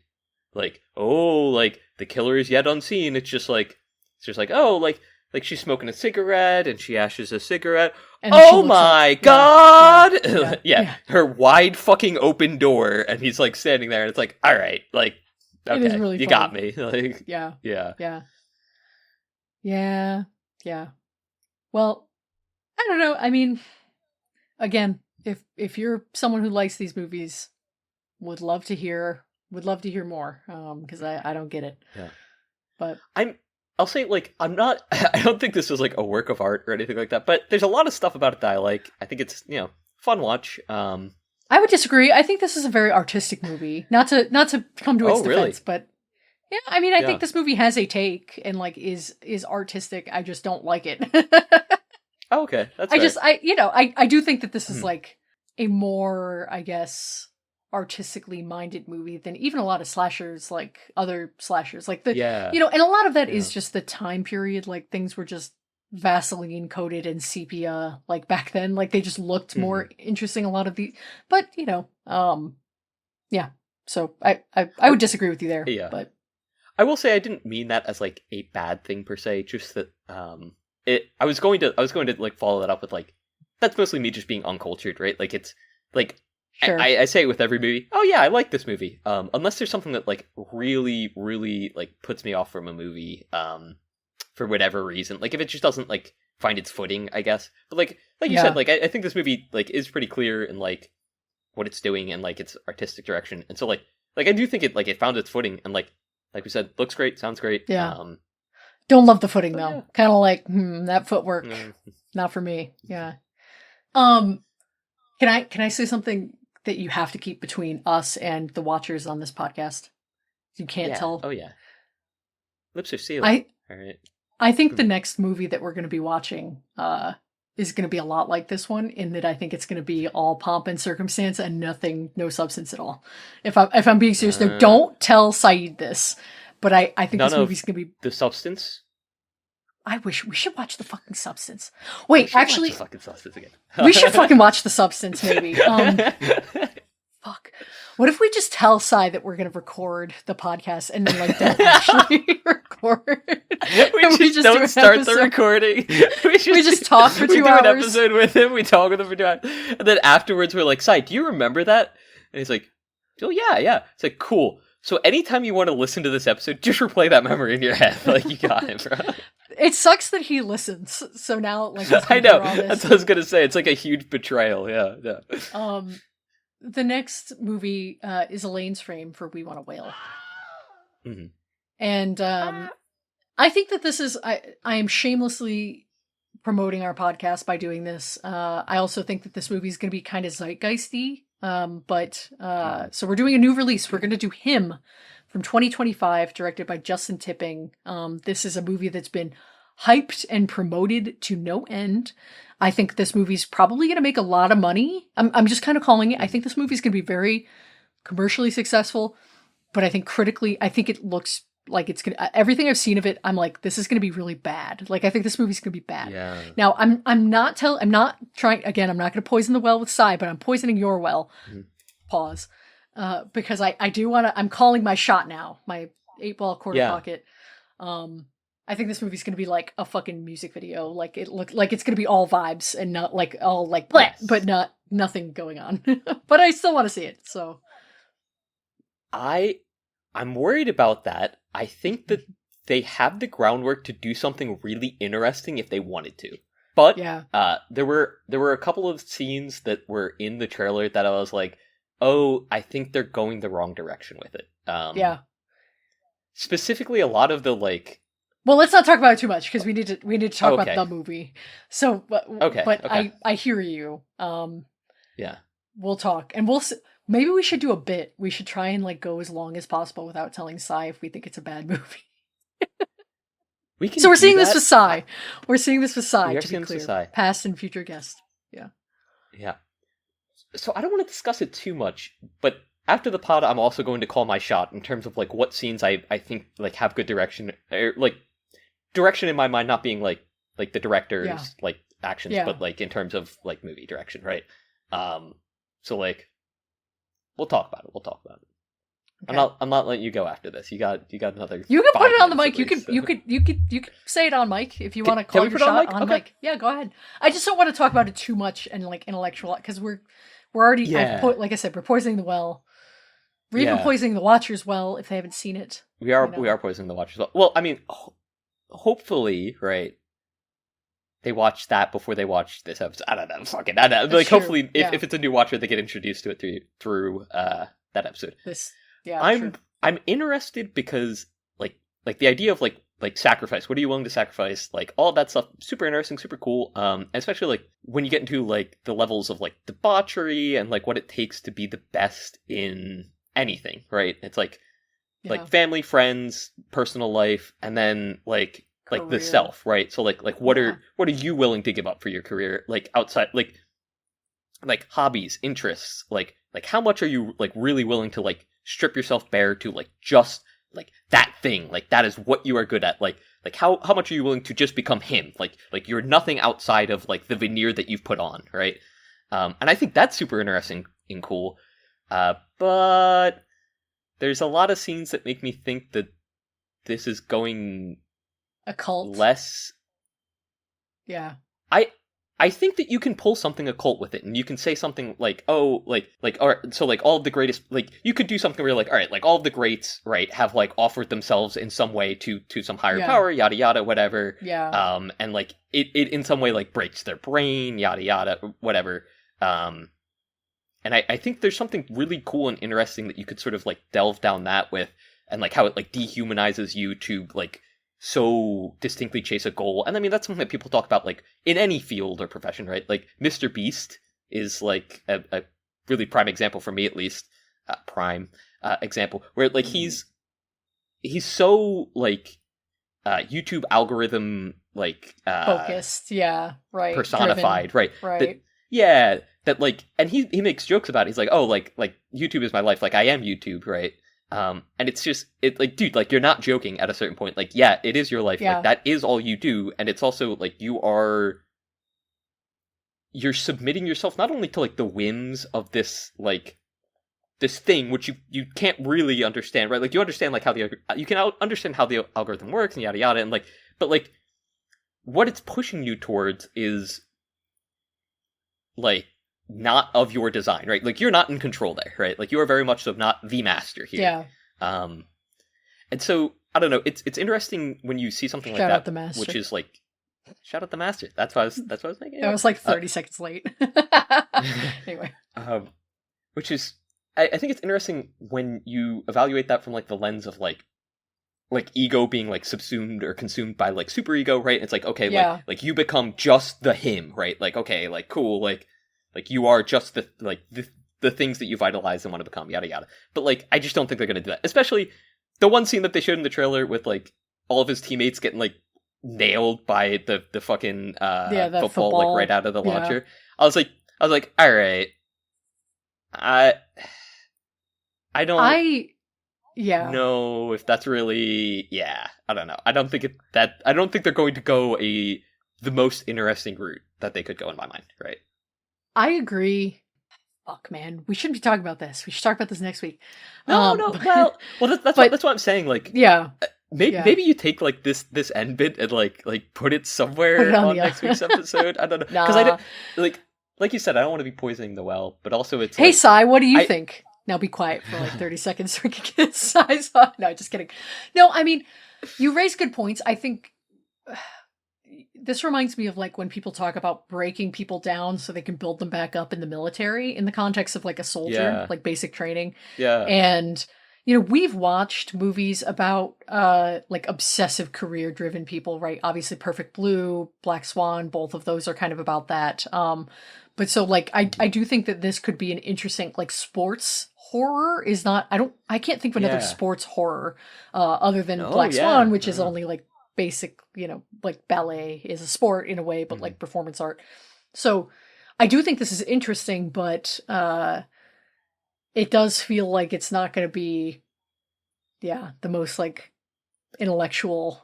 like like the killer is yet unseen. It's just like oh like she's smoking a cigarette and she ashes a cigarette. And then she Oh looks my up. god! Yeah. Her wide fucking open door, and he's like standing there, and it's like, all right, like It is really you funny. got me. Like, Yeah. yeah. Yeah. Yeah. Yeah. Well, I don't know. I mean, again, if you're someone who likes these movies, would love to hear more. Because I don't get it. Yeah. But I'll say, like, I'm not. I don't think this is like a work of art or anything like that. But there's a lot of stuff about it that I like. I think it's fun watch. I would disagree. I think this is a very artistic movie. Not to come to its defense, really? but yeah, I mean, I think this movie has a take and like is artistic. I just don't like it. Oh, okay, that's. I do think that this is like a more, I guess, artistically minded movie than even a lot of slashers, like other slashers, like and a lot of that is just the time period. Like things were just Vaseline coated and sepia, like back then, like they just looked more interesting. A lot of the, but yeah. So I would disagree with you there. Yeah, but I will say I didn't mean that as like a bad thing per se. Just that I was going to like follow that up with like that's mostly me just being uncultured, right? Like it's like sure. I say it with every movie. Oh yeah, I like this movie. Unless there's something that like really really like puts me off from a movie. For whatever reason, like if it just doesn't like find its footing, I guess. But like you said, like I think this movie like is pretty clear in like what it's doing and like its artistic direction, and so like I do think it found its footing, and like we said, looks great, sounds great. Yeah. Don't love the footing though. Yeah. Kind of like that footwork, not for me. Yeah. Can I say something that you have to keep between us and the watchers on this podcast? You can't tell. Oh yeah. Lips are sealed. All right. I think the next movie that we're going to be watching is going to be a lot like this one, in that I think it's going to be all pomp and circumstance and no substance at all. If I'm being serious, no, don't tell Saeed this, but I think this movie's going to be The Substance. I wish we should watch The fucking Substance. Wait, actually, watch The fucking Substance again. We should fucking watch The Substance, maybe. Fuck. What if we just tell Sai that we're going to record the podcast and then like don't actually record? We just don't start the recording. We just talk for 2 hours. We do an episode with him. We talk with him for 2 hours, and then afterwards we're like, "Sai, do you remember that?" And he's like, "Oh yeah." It's like, cool. So anytime you want to listen to this episode, just replay that memory in your head. Like you got him, bro. It sucks that he listens. So now, like, I know. That's what I was gonna say. It's like a huge betrayal. Yeah. The next movie is Elaine's frame for We Want a Whale. Mm-hmm. And I think that this is, I am shamelessly promoting our podcast by doing this. I also think that this movie is going to be kind of zeitgeisty. So we're doing a new release. We're going to do Him from 2025, directed by Justin Tipping. This is a movie that's been hyped and promoted to no end. I think this movie's probably going to make a lot of money. I'm just kind of calling it. I think this movie's going to be very commercially successful, but I think critically, I think it looks like it's going to, everything I've seen of it, I'm like, this is going to be really bad. Like, I think this movie's going to be bad. Yeah. Now, I'm not trying, again, I'm not going to poison the well with Sai, but I'm poisoning your well. Mm-hmm. Pause. Because I do want to, I'm calling my shot now, my 8-ball quarter pocket. I think this movie's going to be like a fucking music video. Like it look like it's going to be all vibes and not like all like bleh, but nothing going on. But I still want to see it. So I'm worried about that. I think that they have the groundwork to do something really interesting if they wanted to. But there were a couple of scenes that were in the trailer that I was like, oh, I think they're going the wrong direction with it. Specifically, a lot of the like. Well, let's not talk about it too much because we need to talk about the movie. So, but I hear you. We'll talk, and maybe we should do a bit. We should try and like go as long as possible without telling Sai if we think it's a bad movie. So we're seeing this with Sai. We're seeing this with Sai, to be clear. Past and future guest. Yeah. So I don't want to discuss it too much, but after the pod, I'm also going to call my shot in terms of like what scenes I think like have good direction, or like direction in my mind, not being like the director's like actions, but like in terms of like movie direction, right? So like we'll talk about it. Okay. I'm not letting you go after this. You got another. You can put it on the mic. You could say it on mic if you want to call your shot on mic. Yeah, go ahead. I just don't want to talk about it too much and like intellectual because we're already like I said, we're poisoning the well. We're even poisoning the watchers well if they haven't seen it. We are poisoning the watchers. Well, I mean, hopefully, right? They watch that before they watch this episode. I don't know. Fucking, I don't know. Like, hopefully, if it's a new watcher, they get introduced to it through that episode. I'm interested because like the idea of like sacrifice. What are you willing to sacrifice? Like all of that stuff, super interesting, super cool. And especially like when you get into like the levels of like debauchery and like what it takes to be the best in anything, right? It's like family, friends, personal life, and then like the self, right? So like what are you willing to give up for your career? Like outside, like hobbies, interests, like how much are you like really willing to like strip yourself bare to like just like that thing, like that is what you are good at, like how much are you willing to just become him, like you're nothing outside of like the veneer that you've put on, right? And I think that's super interesting and cool, but there's a lot of scenes that make me think that this is going occult less. Yeah. I think that you can pull something occult with it, and you can say something like, oh, like, or so like all of the greatest, like you could do something where you're like, all right, like all of the greats, right, have like offered themselves in some way to some higher power, yada yada, whatever. Yeah. And like it in some way like breaks their brain, yada yada, whatever. And I think there's something really cool and interesting that you could sort of like delve down that with, and like how it like dehumanizes you to like so distinctly chase a goal. And I mean, that's something that people talk about like in any field or profession, right? Like Mr. Beast is like a really prime example for me, at least example where like he's so like YouTube algorithm like focused, right, personified, driven. Right. That like, and he makes jokes about it. He's like, oh, like YouTube is my life, like I am YouTube, right? And it's just, it like, dude, like you're not joking at a certain point. Like, yeah, it is your life. Yeah. Like that is all you do. And it's also like you're submitting yourself not only to like the whims of this, like this thing, which you can't really understand, right? Like you understand like how you can understand how the algorithm works and yada yada. And like, but like what it's pushing you towards is like not of your design, right? Like you're not in control there, right? Like you are very much so not the master here. Yeah. And so I don't know. It's interesting when you see something shout like that, out the master. which is like shout out the master. That's what I was thinking. That was like 30 seconds late. Anyway. Which is I think it's interesting when you evaluate that from like the lens of like ego being like subsumed or consumed by like super ego, right? It's like okay, like you become just the him, right? Like okay, like cool, like you are just the things that you vitalize and want to become, yada yada. But like I just don't think they're gonna do that. Especially the one scene that they showed in the trailer with like all of his teammates getting like nailed by the fucking football like right out of the launcher. I was like, all right, I don't know if that's really I don't know. I don't think they're going to go the most interesting route that they could go in my mind, right? I agree. Fuck, man, we shouldn't be talking about this. We should talk about this next week. No. Well, that's what I'm saying. Like, maybe you take like this end bit and like put it somewhere on next week's episode. I don't know, because I don't like you said, I don't want to be poisoning the well, but also it's hey, Sai, what do you think? Now be quiet for like 30 seconds so we can get Sai's on. No, just kidding. No, I mean, you raise good points. I think this reminds me of like when people talk about breaking people down so they can build them back up in the military in the context of like a soldier, like basic training. Yeah. And, you know, we've watched movies about like obsessive career driven people, right? Obviously Perfect Blue, Black Swan, both of those are kind of about that. But so like, I do think that this could be an interesting, like sports horror is not, I can't think of another sports horror other than Black Swan, which is only like basic, you know, like ballet is a sport in a way, but like performance art. So I do think this is interesting, but it does feel like it's not going to be, the most like intellectual.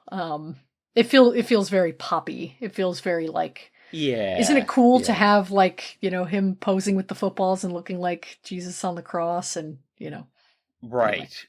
It feels very poppy. It feels very like, isn't it cool to have like, you know, him posing with the footballs and looking like Jesus on the cross and, you know. Right.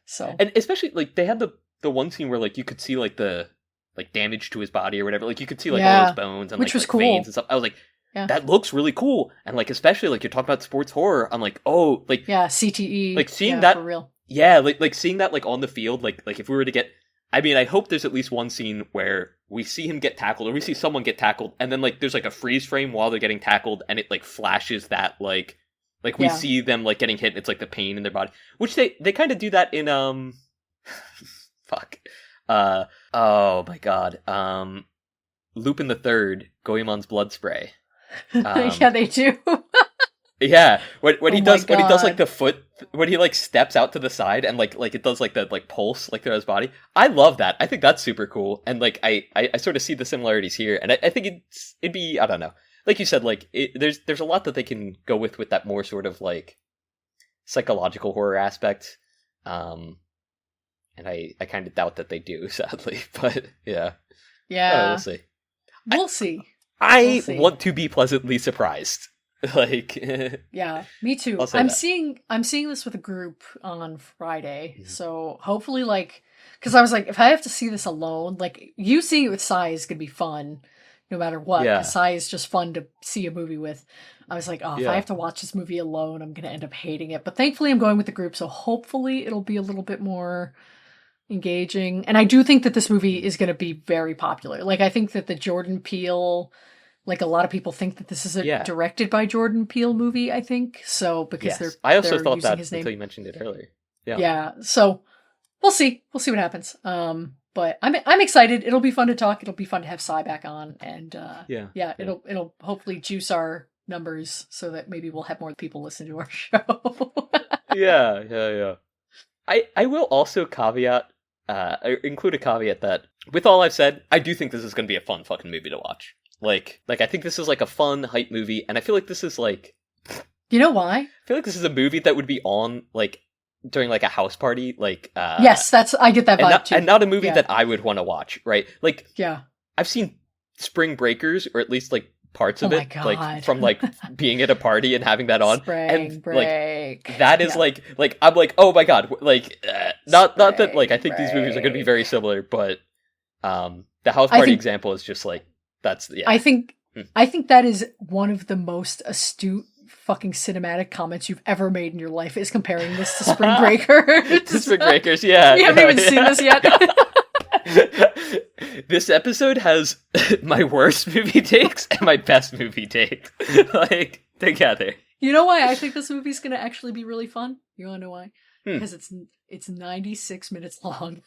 So, and especially like they had the one scene where like you could see like the like damage to his body or whatever. Like you could see like all his bones and which was like cool. veins and stuff. I was like, Yeah. that looks really cool. And like, especially like you're talking about sports horror, I'm like, oh, like, yeah, CTE, like seeing yeah, that, for real. yeah, like seeing that like on the field, like if we were to get, I mean, I hope there's at least one scene where we see him get tackled, or we see someone get tackled, and then like there's like a freeze frame while they're getting tackled, and it like flashes that like we Yeah. see them like getting hit, and it's like the pain in their body, which they kind of do that in fuck, oh my god, Lupin the Third, Goemon's blood spray. Yeah, they do. Yeah, when Oh he my does when he does like God. the foot, when he like steps out to the side and like it does like the like pulse like through his body. I love that. I think that's super cool, and like I sort of see the similarities here, and I think it'd be, I don't know, like you said, like there's a lot that they can go with that more sort of like psychological horror aspect, and I kind of doubt that they do, sadly, but yeah, Yeah. we'll see. We'll see. I We'll see. want to be pleasantly surprised. Like, Yeah, me too. I'll say I'm that. seeing this with a group on Friday. Mhm. So hopefully, like, because I was like, if I have to see this alone, like, you seeing it with Sai is gonna be fun, no matter what. Yeah. Because Sai is just fun to see a movie with. I was like, oh, if Yeah. I have to watch this movie alone, I'm gonna end up hating it. But thankfully, I'm going with the group, so hopefully, it'll be a little bit more engaging. And I do think that this movie is gonna be very popular. Like, I think that the Jordan Peele. Like, a lot of people think that this is a Yeah. directed by Jordan Peele movie, I think. So, because Yes. I also they're thought using that his name. until you mentioned it earlier. Yeah. Yeah. So, we'll see. We'll see what happens. But I'm excited. It'll be fun to talk. It'll be fun to have Sai back on. And, Yeah. it'll hopefully juice our numbers so that maybe we'll have more people listen to our show. Yeah. I will also include a caveat that, with all I've said, I do think this is going to be a fun fucking movie to watch. Like I think this is like a fun hype movie, and I feel like this is like, You know why? I feel like this is a movie that would be on like during like a house party, like Yes, I get that vibe too. and not a movie Yeah. that I would want to watch, right? Like, Yeah. I've seen Spring Breakers, or at least like parts of Oh my it, like God. from like being at a party and having that on, Spring and break. like that is Yeah. like I'm like, oh my god, like not that like I think Spring these movies are going to be very similar, but the house I party think- example is just like, that's, yeah. I think that is one of the most astute fucking cinematic comments you've ever made in your life, is comparing this to Spring Breakers. The Spring Breakers, yeah. We haven't even seen this yet. This episode has my worst movie takes and my best movie takes, like, together. You know why I think this movie's gonna actually be really fun? You wanna know why? Hmm. Because it's 96 minutes long.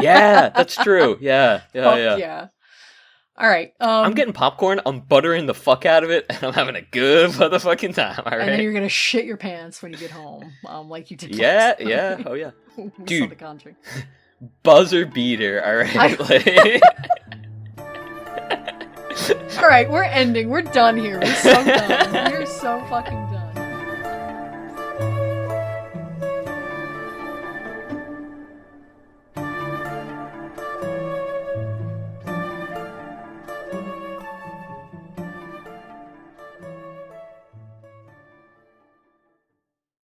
Yeah, that's true. Yeah. Fuck yeah. All right. I'm getting popcorn, I'm buttering the fuck out of it, and I'm having a good motherfucking time, and then alright? you're gonna shit your pants when you get home, like you did. Yeah, last time. yeah, oh yeah. We saw Dude. The Conjuring. Buzzer beater, alright? Like, All right, we're ending. We're done here. We're so done. We're so fucking